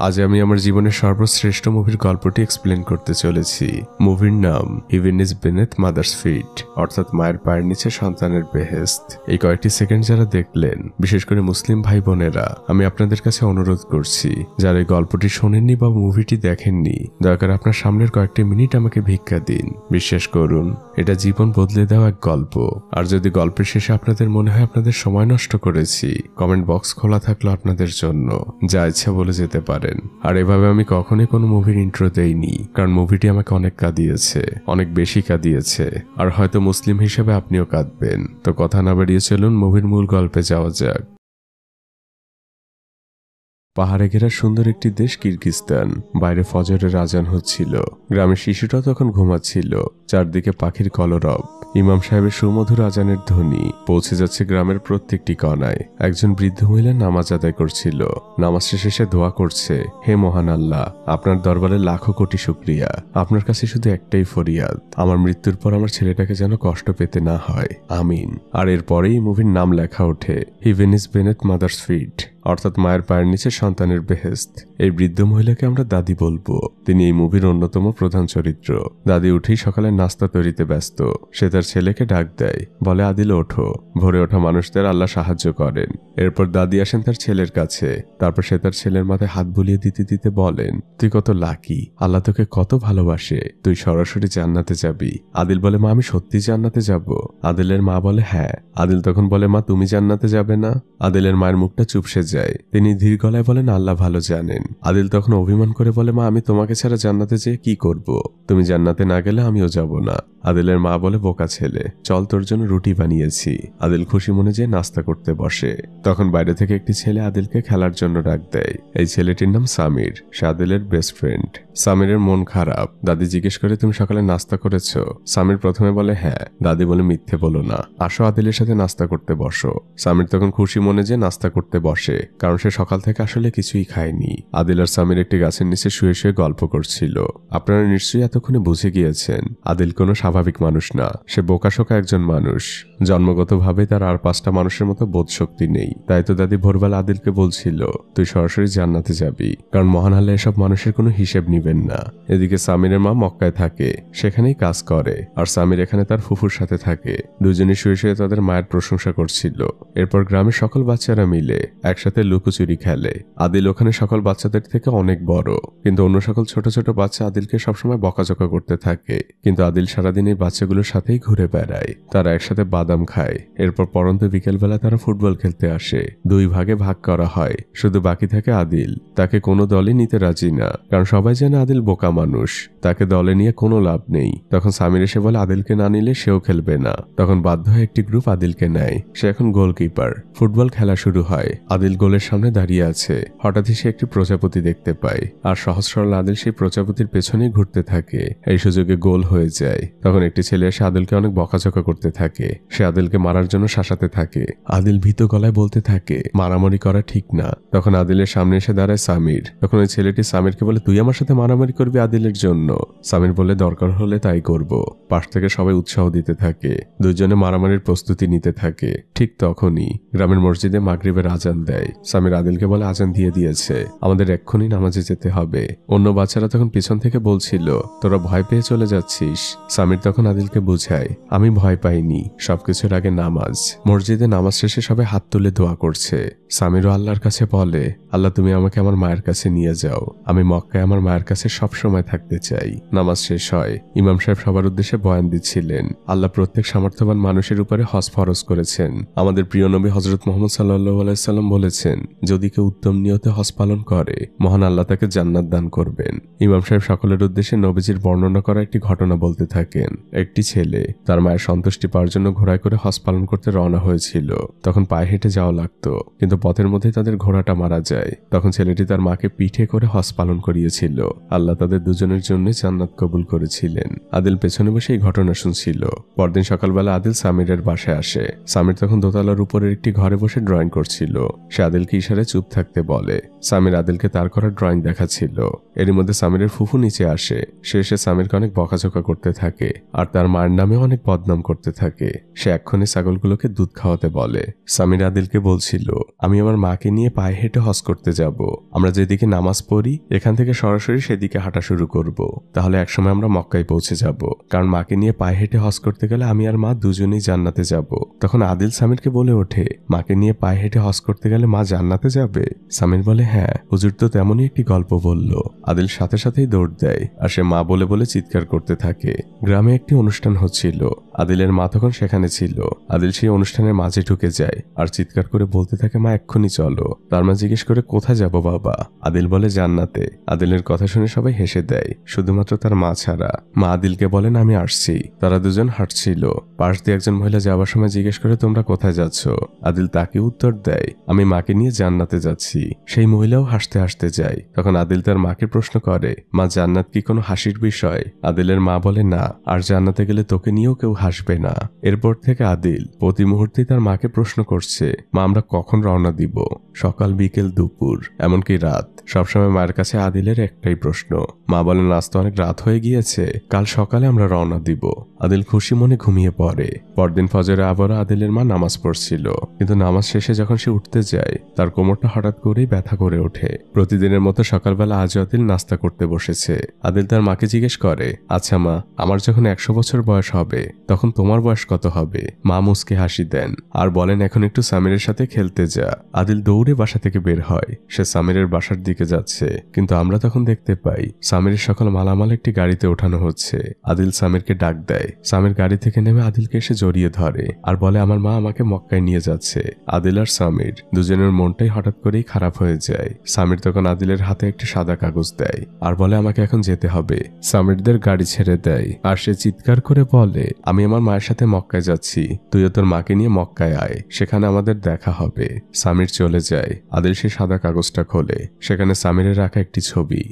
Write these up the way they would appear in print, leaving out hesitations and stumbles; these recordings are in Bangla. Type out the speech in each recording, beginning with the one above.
আজ আমি আমার জীবনের সর্বশ্রেষ্ঠ মুভির গল্পটি এক্সপ্লেন করতে চলেছি। মুভির নাম হেভেন ইজ বিনেথ মাদার্স ফিট, অর্থাৎ মায়ের পায়ের নিচে সন্তানের বেহেশত। এই কয়েকটি সেকেন্ড যারা দেখলেন, বিশেষ করে মুসলিম ভাই বোনেরা, আমি আপনাদের কাছে অনুরোধ করছি, যারা এই গল্পটি শোনেননি বা মুভিটি দেখেননি, দয়া করে আপনার সামনের কয়েকটি মিনিট আমাকে ভিক্ষা দিন। বিশ্বাস করুন, এটা জীবন বদলে দেওয়া এক গল্প। আর যদি গল্পের শেষে আপনাদের মনে হয় আপনাদের সময় নষ্ট করেছি, কমেন্ট বক্স খোলা থাকলো আপনাদের জন্য, যা ইচ্ছা বলে যেতে পারেন। আর এভাবে আমি কখনোই কোনো মুভির ইন্ট্রো দেইনি, কারণ মুভিটি আমাকে অনেক কাঁদিয়েছে, অনেক বেশি কাঁদিয়েছে। আর হয়তো মুসলিম হিসেবে আপনিও কাঁদবেন। তো কথা না বাড়িয়ে চলুন মুভির মূল গল্পে যাওয়া যাক। পাহাড়ে ঘেরা সুন্দর একটি দেশ কিরগিস্তান। বাইরে ফজরের আজান হচ্ছিল। গ্রামের শিশুটাও তখন ঘুমাচ্ছিল। চারদিকে পাখির কলরব। ইমাম সাহেবের সুমধুর আজানের ধ্বনি পৌঁছে যাচ্ছে গ্রামের প্রত্যেকটি কণায়। একজন বৃদ্ধ মহিলা নামাজ আদায় করছিল। নামাজ শেষে সে দোয়া করছে, হে মহান আল্লাহ, আপনার দরবারে লাখো কোটি শুকরিয়া। আপনার কাছে শুধু একটাই ফরিয়াদ, আমার মৃত্যুর পর আমার ছেলেটাকে যেন কষ্ট পেতে না হয়, আমিন। আর এরপরেই মুভির নাম লেখা ওঠে, হেভেন ইজ বিনেথ মাদার্স ফিট, অর্থাৎ মায়ের পায়ের নিচে সন্তানের বেহেশত। এই বৃদ্ধ মহিলাকে আমরা দাদি বলবো। তিনি এই মুভির অন্যতম প্রধান চরিত্র। দাদি উঠেই সকালে নাস্তা তৈরিতে ব্যস্ত। সে তার ছেলেকে ডাক দেয়, বলে, আদিল ওঠো। ভোরে ওঠা মানুষদের আল্লাহ সাহায্য করেন। এরপর দাদি আসেন তার ছেলের কাছে। তারপর সে তার ছেলের মাথায় হাত বুলিয়ে দিতে দিতে বলেন, তুই কত লাকি, আল্লাহ তোকে কত ভালোবাসে, তুই সরাসরি জান্নাতে যাবি। আদিল বলে, মা আমি সত্যি জান্নাতে যাব? আদিলের মা বলে, হ্যাঁ। আদিল তখন বলে, মা তুমি জান্নাতে যাবে না? আদিলের মায়ের মুখটা চুপসে যায়। তিনি ধীর গলায় বলেন, আল্লাহ ভালো জানেন। আদিল তখন অভিমান করে বলে, মা আমি তোমাকে ছাড়া জান্নাতে যেয়ে কি করব? তুমি জান্নাতে না গেলে আমিও যাব না। আদিলের মা বলে, বোকা ছেলে, চল তোর জন্য রুটি বানিয়েছি। আদিল খুশি মনে যেয়ে নাস্তা করতে বসে। তখন বাইরে থেকে একটি ছেলে আদিলকে খেলার জন্য ডাক দেয়। এই ছেলেটির নাম সামির। সে আদিলের বেস্ট ফ্রেন্ড। সামিরের মন খারাপ। দাদি জিজ্ঞেস করে, তুমি সকালে নাস্তা করেছো? সামির প্রথমে বলে, হ্যাঁ। দাদি বলে, মিথ্যে বলো না, আসো আদিলের সাথে নাস্তা করতে বসো। সামির তখন খুশি মনে যে নাস্তা করতে বসে, কারণ সে সকাল থেকে আসলে কিছুই খায়নি। আদিল আর সামির একটি গাছের নিচে শুয়ে শুয়ে গল্প করছিল। আপনারা নিশ্চয়ই এতক্ষণে বুঝে গিয়েছেন, আদিল কোনো স্বাভাবিক মানুষ না। সে বোকাশোকা একজন মানুষ। জন্মগতভাবে তার আর 5টা মানুষের মতো বোধ শক্তি নেই। তাই তো দাদি ভোরবেলা আদিলকে বলছিল, তুই সরাসরি জান্নাতে যাবি, কারণ মহান আল্লাহ এসব মানুষের কোনো হিসেব নিবেন না। এদিকে সামিরের মা মক্কায় থাকে, সেখানেই কাজ করে। আর সামির এখানে তার ফুফুর সাথে থাকে। দুজনে শুয়ে শুয়ে তাদের মায়ের প্রশংসা করছিল। এরপর গ্রামের সকল বাচ্চারা মিলে একসাথে লুকোচুরি খেলে। আদিল ওখানে সকল বাচ্চাদের থেকে অনেক বড়, কিন্তু অন্য সকল ছোট ছোট বাচ্চা আদিলকে সবসময় বকাঝকা করতে থাকে। কিন্তু আদিল সারাদিন এই বাচ্চাগুলোর সাথেই ঘুরে বেড়ায়। তারা একসাথে বাদাম খায়। এরপর পরন্ত বিকেলবেলা তারা ফুটবল খেলতে আসে। 2 ভাগে ভাগ করা হয়। শুধু বাকি থাকে আদিল। তাকে কোনো দলই নিতে রাজি না, কারণ সবাই জানে আদিল বোকা মানুষ, তাকে দলে নিয়ে কোনো লাভ নেই। তখন সামির এসে বলে, আদিলকে না নিলে সেও খেলবে না। তখন বাধ্য হয়ে একটি গ্রুপ আদিলকে নেয়। সে এখন গোলকিপার। ফুটবল খেলা শুরু হয়। আদিল গোলের সামনে দাঁড়িয়ে আছে। হঠাৎই সে একটি প্রজাপতি দেখতে পায়। আর সহজ সরল আদিল সেই প্রজাপতির পেছনেই ঘুরতে থাকে। এই সুযোগে গোল হয়ে যায়। তখন একটি ছেলে এসে আদিলকে অনেক বকাঝকা করতে থাকে। সে আদিলকে মারার জন্য শাসাতে থাকে। আদিল ভীত গলায় বলতে থাকে, মারামারি করা ঠিক না। তখন আদিলের সামনে এসে দাঁড়ায় সামির। তখন ওই ছেলেটি সামিরকে বলে, তুই আমার সাথে মারামারি করবি আদিলের জন্য? সামির বলে, দরকার হলে তাই করব। পাশ থেকে সবাই উৎসাহ দিতে থাকে। দুজনে মারামারির প্রস্তুতি নিতে থাকে। ঠিক তখনই গ্রামের মসজিদে মাগরিবের আজান দেয়। সামির আদিলকে বলে, আজান দিয়ে দিয়েছে, আমাদের এক্ষুনি নামাজে যেতে হবে। অন্য বাচ্চারা তখন পিছন থেকে বলছিল, তোরা ভয় পেয়ে চলে যাচ্ছিস। সামির তখন আদিলকে বুঝায়, আমি ভয় পাইনি, সবকিছুর আগে নামাজ। মসজিদে নামাজ শেষে সবাই হাত তুলে দোয়া করছে। সামিরও আল্লাহর কাছে বলে, আল্লাহ তুমি আমাকে আমার মায়ের কাছে নিয়ে যাও, আমি মক্কায় আমার মায়ের কাছে সব সময় থাকতে চাই। নামাজ শেষ হয়। ইমাম সাহেব সবার উদ্দেশ্যে বয়ান দিচ্ছিলেন। আল্লাহ প্রত্যেক সামর্থ্যবান মানুষের উপরে হজ ফরজ করেছেন। আমাদের প্রিয় নবী হযরত মুহাম্মদ সাল্লাল্লাহু আলাইহি সাল্লাম বলেছেন, যদি কেউ উত্তম নিয়তে হজ পালন করে, মহান আল্লাহ তাকে জান্নাত দান করবেন। ইমাম সাহেব সকলের উদ্দেশ্যে নবীজির বর্ণনা করা একটি ঘটনা বলতে থাকেন। একটি ছেলে তার মায়ের সন্তুষ্টি পাওয়ার জন্য ঘোড়ায় করে হজ পালন করতে রওনা হয়েছিল। তখন পায়ে হেঁটে যাওয়া লাগতো, কিন্তু পথের মধ্যেই তাদের ঘোড়াটা মারা যায়। তখন ছেলেটি তার মাকে পিঠে করে হজ পালন করিয়েছিল। আল্লাহ তাদের দুজনের জন্য জান্নাত কবুল করেছিলেন। আদিল পেছনে বসে এই ঘটনা শুনছিল। পরদিন সকালবেলা আদিল সামিরের বাসায় আসে। সামির তখন দোতলার উপরের একটি ঘরে বসে ড্রয়িং করছিল। সে আদিলকে ইশারায় চুপ থাকতে বলে। সামির আদিলকে তার করা ড্রয়িং দেখাচ্ছিল। এরই মধ্যে সামিরের ফুফু নিচে আসে। সে এসে সামিরকে অনেক বকাঝকা করতে থাকে আর তার মায়ের নামে অনেক বদনাম করতে থাকে। সে এক্ষুনি ছাগলগুলোকে দুধ খাওয়াতে বলে। সামির আদিলকে বলছিল, আমি আমার মাকে নিয়ে পায়ে হেঁটে হজ করতে যাব। আমরা যেদিকে নামাজ পড়ি এখান থেকে সরাসরি সেদিকে হাঁটা শুরু করব। তাহলে একসময় আমরা মক্কায় পৌঁছে যাব। কারণ মাকে নিয়ে পায়ে হেঁটে হজ করতে গেলে আমি আর মা দুজনেই জান্নাতে যাব। তখন আদিল সামিরকে বলে ওঠে, মাকে নিয়ে পায়ে হেঁটে হজ করতে গেলে মা জান্নাতে যাবে? সামির বলে, হ্যাঁ হুজুর তো তেমনই একটি গল্প বলল। আদিল সাথে সাথেই দৌড় দেয় আর সে মা বলে বলে চিৎকার করতে থাকে। গ্রামে একটি অনুষ্ঠান হচ্ছিল। আদিলের মা তখন সেখানে ছিল। আদিল সেই অনুষ্ঠানের মাঝে ঢুকে যায় আর চিৎকার করে বলতে থাকে, মা এক্ষুনি চলো। তার মা জিজ্ঞেস করে, কোথায় যাব বাবা? আদিল বলে, জান্নাতে। আদিলের কথা শুনে সবাই হেসে দেয়, শুধুমাত্র তার মা ছাড়া। মা আদিলকে বলেন, আমি আসছি। তারা দুজন হাঁটছিল। পাশ দিয়ে একজন মহিলা যাওয়ার সময় জিজ্ঞেস করে, তোমরা কোথায় যাচ্ছ? আদিল তাকে উত্তর দেয়, আমি মাকে নিয়ে জান্নাতে যাচ্ছি। সেই মহিলাও হাসতে হাসতে যায়। তখন আদিল তার মাকে প্রশ্ন করে, মা জান্নাত কি কোনো হাসির বিষয়? আদিলের মা বলে, না, আর জান্নাতে গেলে তোকে নিয়েও কেউ হাসবে না। এরপর থেকে আদিল প্রতি মুহূর্তে তার মাকে প্রশ্ন করছে, মা আমরা কখন রওনা দিব? সকাল, বিকেল, দুপুর, এমনকি রাত, সবসময় মায়ের কাছে আদিলের একটাই প্রশ্ন। মা বলেন, আজ তো অনেক রাত হয়ে গিয়েছে, কাল সকালে আমরা রওনা দিব। আদিল খুশি মনে ঘুমিয়ে পড়ে। পরদিন ফজরে আবারও আদিলের মা নামাজ পড়ছিল, কিন্তু নামাজ শেষে যখন সে উঠতে যায় তার কোমরটা হঠাৎ করেই ব্যথা করে ওঠে। প্রতিদিনের মতো সকালবেলা আজ আদিল নাস্তা করতে বসেছে। আদিল তার মাকে জিজ্ঞেস করে, আচ্ছা মা, আমার যখন 100 বছর বয়স হবে তখন তোমার বয়স কত হবে? মা মুচকে হাসি দেন আর বলেন, এখন একটু সামিরের সাথে খেলতে যা। আদিল দৌড়ে বাসা থেকে বের হয়। সে সামিরের বাসার দিকে যাচ্ছে, কিন্তু আমরা তখন দেখতে পাই সামিরের সকল মালামাল একটি গাড়িতে ওঠানো হচ্ছে। আদিল সামিরকে ডাক দেয়। সামির গাড়ি থেকে নেমে আদিলকে এসে জড়িয়ে ধরে আর বলে, আমার মা আমাকে মক্কায় নিয়ে যাচ্ছে। আদিল আর সামির দুজনের মনটাই হঠাৎ করেই খারাপ হয়ে যায়। সামির তখন আদিলের হাতে একটি সাদা কাগজ দেয় আর বলে, আমাকে এখন যেতে হবে। সামিরদের গাড়ি ছেড়ে দেয় আর সে চিৎকার করে বলে, আমি আমার মায়ের সাথে মক্কায় যাচ্ছি, তুইও তোর মাকে নিয়ে মক্কায় আয়, সেখানে আমাদের দেখা হবে। সামির চলে যায়। আদিল সে সাদা কাগজটা খোলে। সেখানে সামিরের রাখা একটি ছবি।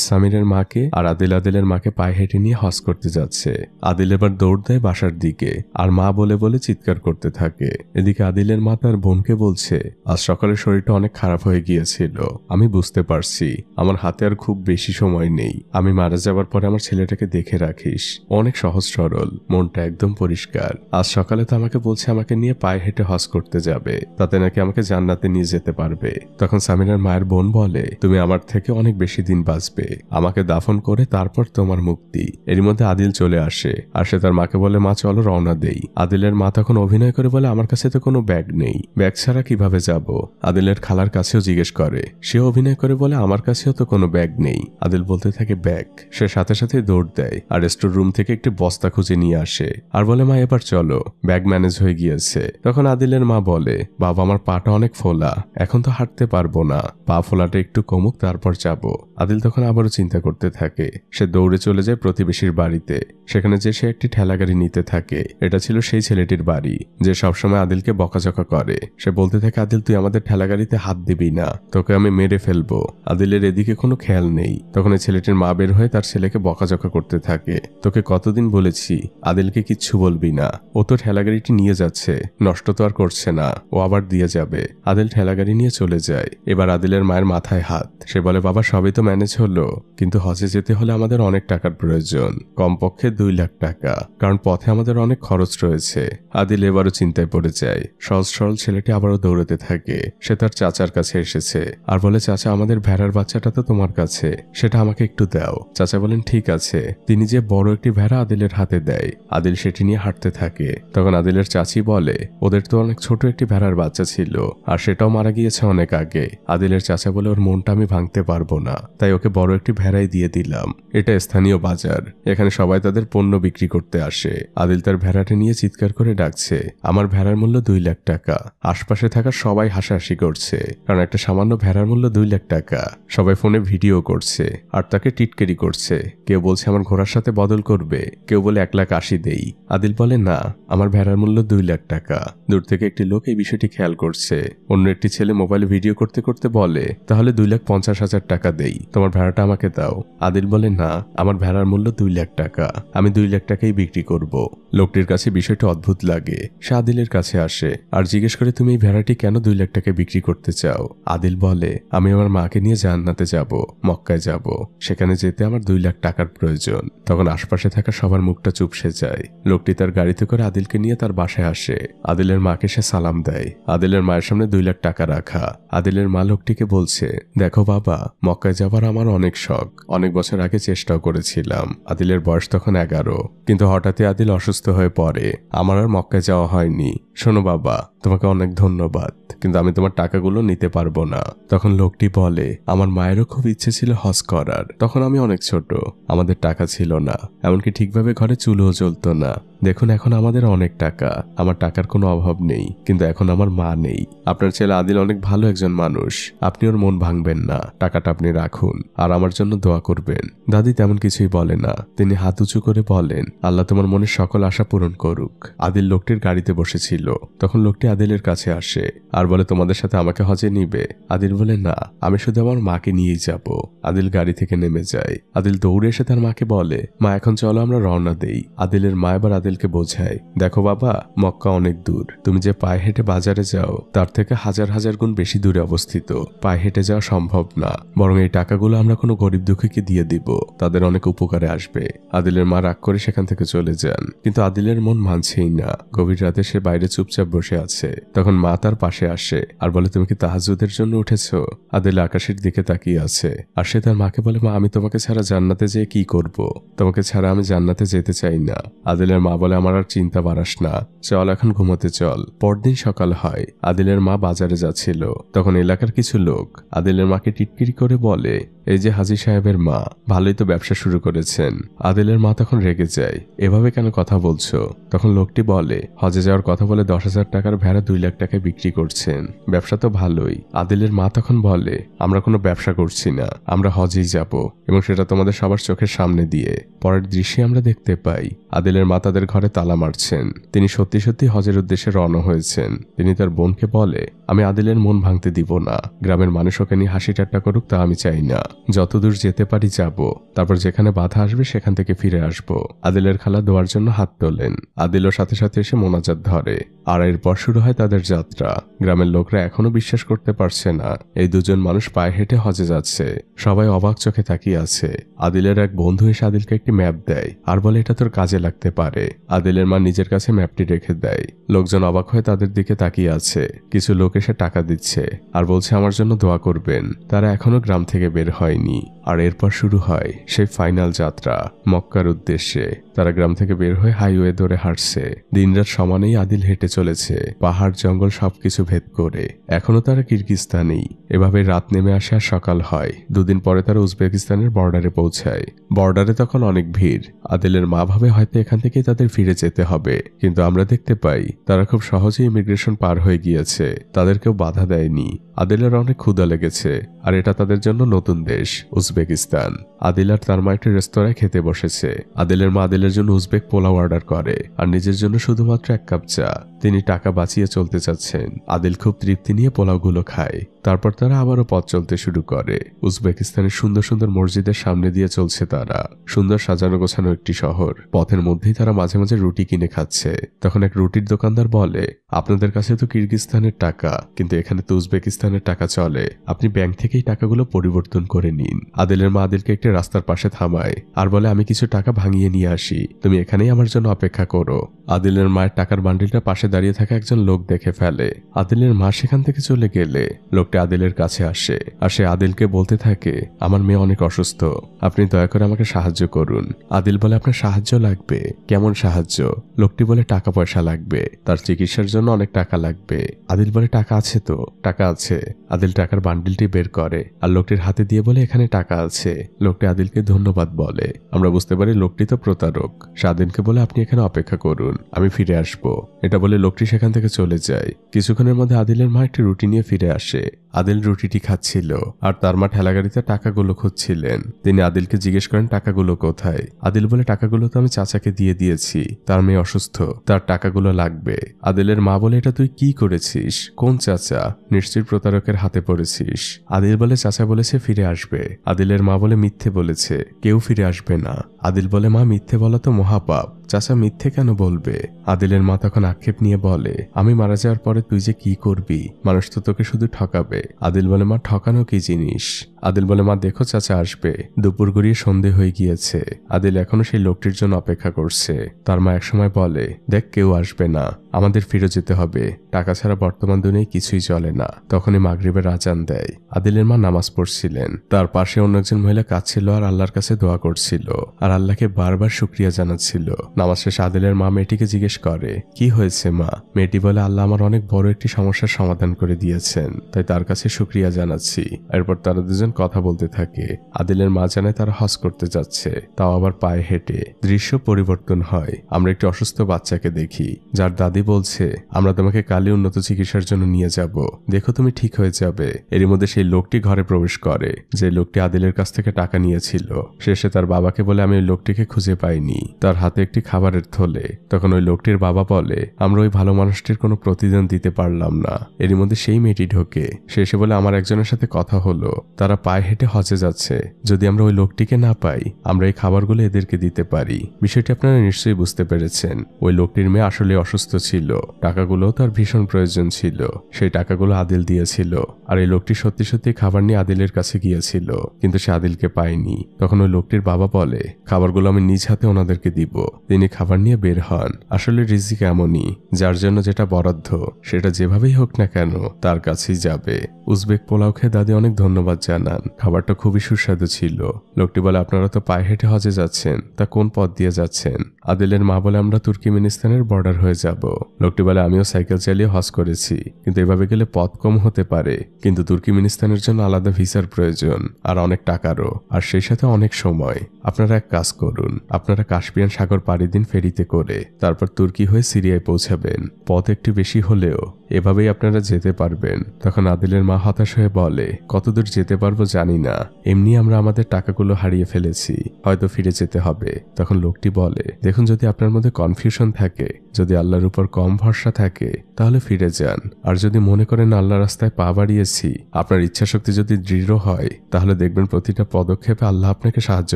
সামিরের মাকে আর আদিল আদিলের মাকে পায়ে হেঁটে নিয়ে হজ করতে যাচ্ছে। আদিল এবার দৌড় দেয় বাসার দিকে আর মা বলে বলে চিৎকার করতে থাকে। এদিকে আদিলের মা তার বোনকে বলছে, আজ সকালে শরীরটা অনেক খারাপ হয়ে গিয়েছিল, আমি বুঝতে পারছি আমার হাতে আর খুব বেশি সময় নেই। আমি মারা যাবার পরে আমার ছেলেটাকে দেখে রাখিস। অনেক সহজ সরল, মনটা একদম পরিষ্কার। আজ সকালে তো আমাকে বলছে আমাকে নিয়ে পায়ে হেঁটে হজ করতে যাবে, তাতে নাকি আমাকে জান্নাতে নিয়ে যেতে পারবে। তখন সামিরার মায়ের বোন বলে, তুমি আমার থেকে অনেক বেশি দিন বাঁচবে, আমাকে দাফন করে তারপর তোমার মুক্তি। এর মধ্যে আদিল চলে আসে আর সে তার মাকে বলে, মা চলো রওনা দেই। আদিলের মা তখন অভিনয় করে বলে, আমার কাছে তো কোনো ব্যাগ নেই, ব্যাগ ছাড়া কিভাবে যাব? আদিলের খালার কাছেও জিজ্ঞেস করে, সে অভিনয় করে বলে, আমার কাছেও তো কোনো ব্যাগ নেই। আদিল বলতে থাকে ব্যাগ। সে সাথে সাথে দৌড় দেয় আর স্টোর রুম থেকে একটি বস্তা খুঁজে নিয়ে আসে আর বলে, মা এবার চলো, ব্যাগ ম্যানেজ হয়ে গিয়েছে। তখন আদিলের মা বলে, বাবা আমার পাটা অনেক ফোলা, এখন তো হাঁটতে পারবো না, পা ফোলাটা একটু কমুক তারপর যাব। আদিল তখন আবারও চিন্তা করতে থাকে। সে দৌড়ে চলে যায় প্রতিবেশীর বাড়িতে। সেখানে যে সে একটি ঠেলাগাড়ি নিতে থাকে। এটা ছিল সেই ছেলেটির বাড়ি যে সবসময় আদিলকে বকাঝকা করে। সে বলতে থাকে, আদিল তুই আমাদের ঠেলাগাড়িতে হাত দিবি না, তোকে আমি মেরে ফেলবো। আদিলের এদিকে কোনো খেয়াল নেই। তখন এই ছেলেটির মা বের হয়ে তার ছেলেকে বকাঝকা করতে থাকে, তোকে কতদিন বলেছি আদিলকে কিচ্ছু বলবি না, ও তো ঠেলাগাড়িটি নিয়ে যাচ্ছে, নষ্ট তো আর করছে না, ও আবার দিয়ে যাবে। আদিল ঠেলাগাড়ি নিয়ে চলে যায়। এবার আদিলের মায়ের মাথায় হাত। সে বলে, বাবা সবই তো ম্যানেজ হলো, কিন্তু হজে যেতে হলে আমাদের অনেক টাকার প্রয়োজন, কমপক্ষে 2 লাখ টাকা, কারণ পথে আমাদের অনেক খরচ রয়েছে। আদিল এবারও চিন্তায় পড়ে যায়। সহজ সরল ছেলেটি আবারও দৌড়াতে থাকে। সে তার চাচার কাছে এসেছে আর বলে, চাচা আমাদের ভেড়ার বাচ্চাটা তো তোমার কাছে, সেটা আমাকে একটু দাও। চাচা বলেন, ঠিক আছে। তিনি যে বড় একটি ভেড়া আদিলের হাতে দেয়। আদিল সেটি নিয়ে হাঁটতে থাকে। তখন আদিলের চাচি বলে, ওদের তো অনেক ছোট একটি ভেড়ার বাচ্চা ছিল আর সেটাও মারা গিয়েছে অনেক আগে। আদিলের চাচা বলে, ওর মনটা আমি ভাঙতে পারবো না, তাই ওকে বড় একটি ভেড়াই দিয়ে দিলাম। এটা স্থানীয় বাজার, এখানে সবাই তাদের পণ্য বিক্রি করতে আসে। আদিল তার ভেড়াটি নিয়ে চিৎকার করে ডাকছে, আমার ভেড়ার মূল্য 2 লাখ টাকা। আশপাশে থাকা সবাই হাসাহাসি করছে, কারণ একটা সামান্য ভেড়ার মূল্য 2 লাখ টাকা। সবাই ফোনে ভিডিও করছে আর তাকে টিটকেরি করছে। কেউ বলছে আমার ঘোড়ার সাথে বদল করবে, কেউ বলে 1,80,000 দেই। আদিল বলে, না, আমার ভেড়ার মূল্য 2 লাখ টাকা। দূর থেকে একটি লোক এই বিষয়টি খেয়াল করছে। অন্য একটি ছেলে মোবাইলে ভিডিও করতে করতে বলে, তাহলে 2,50,000 টাকা দেই, তোমার ভেড়াটা আমাকে দাও। আদিল বলে, না, আমার ভেড়ার মূল্য 2 লাখ টাকা, আমি 2 লাখ টাকাই বিক্রি করব। লোকটির কাছে বিষয়টা অদ্ভুত লাগে। সে আদিলের কাছে আসে আর জিজ্ঞেস করে, তুমি এই ভেড়াটি কেন 2 লাখ টাকা বিক্রি করতে চাও? আদিল বলে, আমি আমার মাকে নিয়ে জান্নাতে যাব, মক্কায় যাব, সেখানে যেতে আমার 2 লাখ টাকার প্রয়োজন। তখন আশপাশে থাকা সবার মুখটা চুপসে যায়। লোকটি তার গাড়িতে করে আদিলকে নিয়ে তার বাসায় আসে। আদিলের মাকে সে সালাম দেয়। আদিলের মায়ের সামনে 2 লাখ টাকা রাখা। আদিলের মা লোকটিকে বলছে, দেখো বাবা, মক্কায় যাবার আমার অনেক শখ, অনেক বছর আগে চেষ্টাও করেছিলাম। আদিলের বয়স তখন 11, কিন্তু হঠাৎই আদিল অসুস্থ হয়ে পড়ে। আমার আর মক্কায় যাওয়া হয়নি। শোনো বাবা, তোমাকে অনেক ধন্যবাদ, কিন্তু আমি তোমার টাকাগুলো নিতে পারবো না। তখন লোকটি বলে, আমার মায়েরও খুব ইচ্ছে ছিল হজ করার, তখন আমি অনেক ছোট, আমাদের টাকা ছিল না, এমনকি ঠিকভাবে ঘরে চুলোও জ্বলতো না। দেখুন এখন আমাদের অনেক টাকা, আমার টাকার কোনো অভাব নেই, কিন্তু এখন আমার মা নেই। আপনার ছেলে আদিল অনেক ভালো একজন মানুষ, আপনি ওর মন ভাঙবেন না, টাকাটা আপনি রাখুন আর আমার জন্য দোয়া করবেন। দাদি তেমন কিছুই বলে না, তিনি হাত উঁচু করে বলেন, আল্লাহ তোমার মনের সকল আশা পূরণ করুক। আদিল লোকটির গাড়িতে বসেছিল। তখন লোকটি আদিলের কাছে আসে আর বলে, তোমাদের সাথে আমাকে হজে নিবে? আদিল বলে, না, আমি শুধু আমার মাকে নিয়েই যাব। আদিল গাড়ি থেকে নেমে যায়। আদিল দৌড়ে এসে তার মাকে বলে, মা এখন চলো আমরা রওনা দেই। আদিলের মা এবার আদিলকে বোঝায়, দেখো বাবা, মক্কা অনেক দূর, তুমি যে পায়ে হেঁটে বাজারে যাও তার থেকে হাজার হাজার গুণ বেশি দূরে অবস্থিত, পায়ে হেঁটে যাওয়া সম্ভব না, বরং এই টাকাগুলো আমরা কোনো গরিব দুঃখীকে দিয়ে দিব, তাদের অনেক উপকারে আসবে। আদিলের মা রাগ করে সেখান থেকে চলে যান, কিন্তু আদিলের মন মানছেই না। গভীর রাতে সে বাইরে চুপচাপ বসে আছে। তখন মা তার পাশে আসে আর বলে, তুমি কি তাহাজ্জুদের জন্য উঠেছো? আদিল আকাশের দিকে তাকিয়ে আছে আর সে তার মাকে বলে, মা আমি তোমাকে ছাড়া জান্নাতে যেয়ে কি করব? তোমাকে ছাড়া আমি জান্নাতে যেতে চাই না। আদিলের মা বলে, আমার আর চিন্তা বাড়াস না, চল এখন ঘুমোতে চল। পরদিন সকাল হয়। আদিলের মা বাজারে যাচ্ছিল। তখন এলাকার কিছু লোক আদিলের মাকে টিটকিরি করে বলে, এই যে হাজী সাহেবের মা, ভালোই তো ব্যবসা শুরু করেছেন। আদিলের মা তখন রেগে যায়, এভাবে কেন কথা বলছো? তখন লোকটি বলে, হজে যাওয়ার কথা বলে 10,000 টাকার ভেড়া 2 লাখ টাকায় বিক্রি করছেন, ব্যবসা তো ভালোই। আদিলের মা তখন বলে, আমরা কোনো ব্যবসা করছি না, আমরা হজেই যাব, এবং সেটা তোমাদের সবার চোখের সামনে দিয়ে। পরের দৃশ্যে আমরা দেখতে পাই আদিলের মা তাদের ঘরে তালা মারছেন। তিনি সত্যি সত্যি হজের উদ্দেশ্যে রওনা হয়েছেন। তিনি তার বোনকে বলে, আমি আদিলের মন ভাঙতে দিব না, গ্রামের মানুষ ওকে নিয়ে হাসি ঠাট্টা করুক তা আমি চাই না, যতদূর যেতে পারি যাব, তারপর যেখানে বাধা আসবে সেখান থেকে ফিরে আসব। আদিলের খালা দোয়ার জন্য হাত তোলেন। আদিলও সাথে সাথে এসে মোনাজাত ধরে আর এরপর শুরু হয় তাদের যাত্রা। গ্রামের লোকরা এখনো বিশ্বাস করতে পারছে না এই দুজন মানুষ পায়ে হেঁটে হজে যাচ্ছে। সবাই অবাক চোখে তাকিয়ে আছে। আদিলের এক বন্ধু এসে আদিলকে একটি ম্যাপ দেয় আর বলে, এটা তোর কাজে লাগতে পারে। আদিলের মা নিজের কাছে ম্যাপটি রেখে দেয়। লোকজন অবাক হয়ে তাদের দিকে তাকিয়ে আছে। কিছু লোক এসে টাকা দিচ্ছে আর বলছে আমার জন্য দোয়া করবেন। তারা এখনো গ্রাম থেকে বের হয়নি। আর এরপর শুরু হয় সেই ফাইনাল যাত্রা মক্কার উদ্দেশ্যে। তারা গ্রাম থেকে বের হয়ে হাইওয়ে ধরে হাঁটছে। দিনরাত সমানেই আদিল হেঁটে চলেছে, পাহাড় জঙ্গল সবকিছু ভেদ করে। এখনো তারা কিরগিজস্তানেই। এভাবে রাত নেমে আসে আর সকাল হয়। 2 দিন পরে তারা উজবেকিস্তানের বর্ডারে পৌঁছায়। বর্ডারে তখন অনেক ভিড়। আদিলের মা ভাবে হয়তো এখান থেকেই তাদের ফিরে যেতে হবে, কিন্তু আমরা দেখতে পাই তারা খুব সহজেই ইমিগ্রেশন পার হয়ে গিয়েছে, তাদের কেউ বাধা দেয়নি। আদিলের অনেক ক্ষুধা লেগেছে আর এটা তাদের জন্য নতুন দেশ উজবেকিস্তান। আদিল আর তার মা একটি রেস্তোরাঁয় খেতে বসেছে। আদিলের মা আদিলের জন্য উজবেক পোলাও অর্ডার করে আর নিজের জন্য শুধুমাত্র 1 কাপ চা। তিনি টাকা বাঁচিয়ে চলতে চাচ্ছেন। আদিল খুব তৃপ্তি নিয়ে পোলাওগুলো খায়। তারপর তারা আবারও পথ চলতে শুরু করে। উজবেকিস্তানের সুন্দর সুন্দর মসজিদের সামনে দিয়ে চলছে তারা। সুন্দর সাজানো গোছানো একটি শহর। পথের মধ্যেই তারা মাঝে মাঝে রুটি কিনে খাচ্ছে। তখন এক রুটির দোকানদার বলে, আপনাদের কাছে তো কিরগিজস্তানের টাকা, কিন্তু এখানে তো উজবেকিস্তানের টাকা চলে, আপনি ব্যাংক থেকেই টাকাগুলো পরিবর্তন করে নিন। আদিলের মা আদিলকে একটি রাস্তার পাশে থামায় আর বলে, আমি কিছু টাকা ভাঙিয়ে নিয়ে আসি, তুমি এখানেই আমার জন্য অপেক্ষা করো। আদিলের মায়ের টাকার বান্ডিলটা পাশে দাঁড়িয়ে থাকা একজন লোক দেখে ফেলে। আদিলের মা সেখান থেকে চলে গেলে লোকটা আদিলের কাছে আসে আর সে আদিলকে বলতে থাকে, আমার মেয়ে অনেক অসুস্থ, আপনি দয়া করে আমাকে সাহায্য করুন। আদিল বলে, আপনার সাহায্য লাগবে? কেমন সাহায্য? লোকটি বলে, টাকা পয়সা লাগবে, তার চিকিৎসার জন্য অনেক টাকা লাগবে। আদিল বলে, টাকা আছে তো? টাকা আছে। আদিল টাকার বান্ডিলটি বের করে আর লোকটির হাতে দিয়ে বলে, এখানে টাকা আছে। লোকটি আদিলকে ধন্যবাদ বলে। আমরা বুঝতে পারি লোকটি তো প্রতারক। সে আদিলকে বলে, আপনি এখানে অপেক্ষা করুন, আমি ফিরে আসবো। এটা বলে লোকটি সেখান থেকে চলে যায়। কিছুক্ষণের মধ্যে আদিলের মা একটি রুটি নিয়ে ফিরে আসে। আদিল রুটিটি খাচ্ছিল আর তার মা ঠেলাগাড়িতে টাকাগুলো খুঁজছিলেন। তিনি আদিলকে জিজ্ঞেস করেন, টাকাগুলো কোথায়? আদিল বলে, টাকাগুলো তো আমি চাচাকে দিয়ে দিয়েছি, তার মেয়ে অসুস্থ, তার টাকাগুলো লাগবে। আদিলের মা বলে, এটা তুই কি করেছিস? কোন চাচা? নিশ্চয়ই প্রতারকের হাতে পড়েছিস। আদিল বলে, চাচা বলেছে ফিরে আসবে। আদিলের মা বলে, মিথ্যে বলেছে, কেউ ফিরে আসবে না। আদিল বলে, মা মিথ্যে বলা তো মহাপাপ, চাচা মিথ্যে কেন বলবে? আদিলের মা তখন আক্ষেপ নিয়ে বলে, আমি মারা যাওয়ার পরে তুই যে কি করবি? মানুষ তো তোকে শুধু ঠকাবে। আদিল বলে, মা ঠকানো কি জিনিস? আদিল বলে, মা দেখো চাচা আসবে। দুপুর গড়িয়ে সন্ধে হয়ে গিয়েছে। আদিল এখনো সেই লোকটির জন্য অপেক্ষা করছে। তার মা একসময় বলে, দেখ কেউ আসবে না, আমাদের ফিরে যেতে হবে, টাকা ছাড়া বর্তমান দুনিয়ায় কিছুই চলে না। তখনই মাগরিবের আজান দেয়। আদিলের মা নামাজ পড়ছিলেন, তার পাশে অন্য একজন মহিলা কাঁদছিল আর আল্লাহর কাছে দোয়া করছিল আর আল্লাহকে বারবার শুকরিয়া জানাচ্ছিল। নামাজ শেষে আদিলের মা মেয়েটিকে জিজ্ঞেস করে, কি হয়েছে মা? মেয়েটি বলে, আল্লাহ আমার অনেক বড় একটি সমস্যার সমাধান করে দিয়েছেন, তাই তার কাছে শুকরিয়া জানাচ্ছি। এরপর তারা দুজন কথা বলতে থাকে। আদিলের মা জানায় তারা হজ করতে যাচ্ছে, তাও আবার পায়ে হেঁটে। দৃশ্য পরিবর্তন হয়। আমরা একটি অসুস্থ বাচ্চাকে দেখি, যার দাদি বলছে, আমরা তোমাকে কালই উন্নত চিকিৎসার জন্য নিয়ে যাব, দেখো তুমি ঠিক হয়ে যাবে। এরই মধ্যে সেই লোকটি ঘরে প্রবেশ করে, যে লোকটি আদিলের কাছ থেকে টাকা নিয়েছিল। শেষে তার বাবাকে বলে, আমি ওই লোকটিকে খুঁজে পাইনি। তার হাতে একটি খাবারের থলে। তখন ওই লোকটির বাবা বলে, আমরা ওই ভালো মানুষটির কোনো প্রতিদান দিতে পারলাম না। এরই মধ্যে সেই মেয়েটি ঢোকে। সে এসে বলে, আমার একজনের সাথে কথা হলো, তারা পায়ে হেঁটে হজে যাচ্ছে, যদি আমরা ওই লোকটিকে না পাই আমরা এই খাবারগুলো এদেরকে দিতে পারি। বিষয়টি আপনারা নিশ্চয়ই বুঝতে পেরেছেন। ওই লোকটির মেয়ে আসলে অসুস্থ ছিল, টাকাগুলো তার ভীষণ প্রয়োজন ছিল। সেই টাকাগুলো আদিল দিয়েছিল, আর এই লোকটি সত্যি সত্যি খাবার নিয়ে আদিলের কাছে গিয়েছিল, কিন্তু সে আদিলকে পায়নি। তখন ওই লোকটির বাবা বলে, খাবারগুলো আমি নিজ হাতে ওনাদেরকে দিব। তিনি খাবার নিয়ে বের হন। আসলে রিজিক এমনই, যার জন্য যেটা বরাদ্দ সেটা যেভাবেই হোক না কেন তার কাছেই যাবে। উজবেক পোলাও খেয়ে দাদি অনেক ধন্যবাদ জানান, খাবারটা খুবই সুস্বাদু ছিল। লোকটি বলে, আপনারা তো পায়ে হেঁটে হজে যাচ্ছেন, তা কোন পথ দিয়ে যাচ্ছেন? আদিলের মা বলে, আমরা তুর্কিমেনিস্তানের বর্ডার হয়ে যাব। লোকটি বলে, আমিও সাইকেল চালিয়ে হজ করেছি, কিন্তু এভাবে গেলে পথ কম হতে পারে, কিন্তু তুর্কিমেনিস্তানের জন্য আলাদা ভিসার প্রয়োজন আর অনেক টাকারও, আর সেই সাথে অনেক সময়। আপনারা এক কাজ করুন, আপনারা কাস্পিয়ান সাগর পাড়ি দিন ফেরিতে করে, তারপর তুর্কি হয়ে সিরিয়ায় পৌঁছাবেন। পথ একটু বেশি হলেও এভাবেই আপনারা যেতে পারবেন। তখন আদিলের মা হতাশ হয়ে বলে, কতদূর যেতে পারবো জানি না, এমনি আমরা আমাদের টাকাগুলো হারিয়ে ফেলেছি, হয়তো ফিরে যেতে হবে। তখন লোকটি বলে, দেখুন যদি আপনার মধ্যে কনফিউশন থাকে, যদি আল্লাহর উপর কম ভরসা থাকে, তাহলে ফিরে যান। আর যদি মনে করেন আল্লাহ রাস্তায় পা বাড়িয়েছি, আপনার ইচ্ছাশক্তি যদি দৃঢ় হয়, তাহলে দেখবেন প্রতিটা পদক্ষেপে আল্লাহ আপনাকে সাহায্য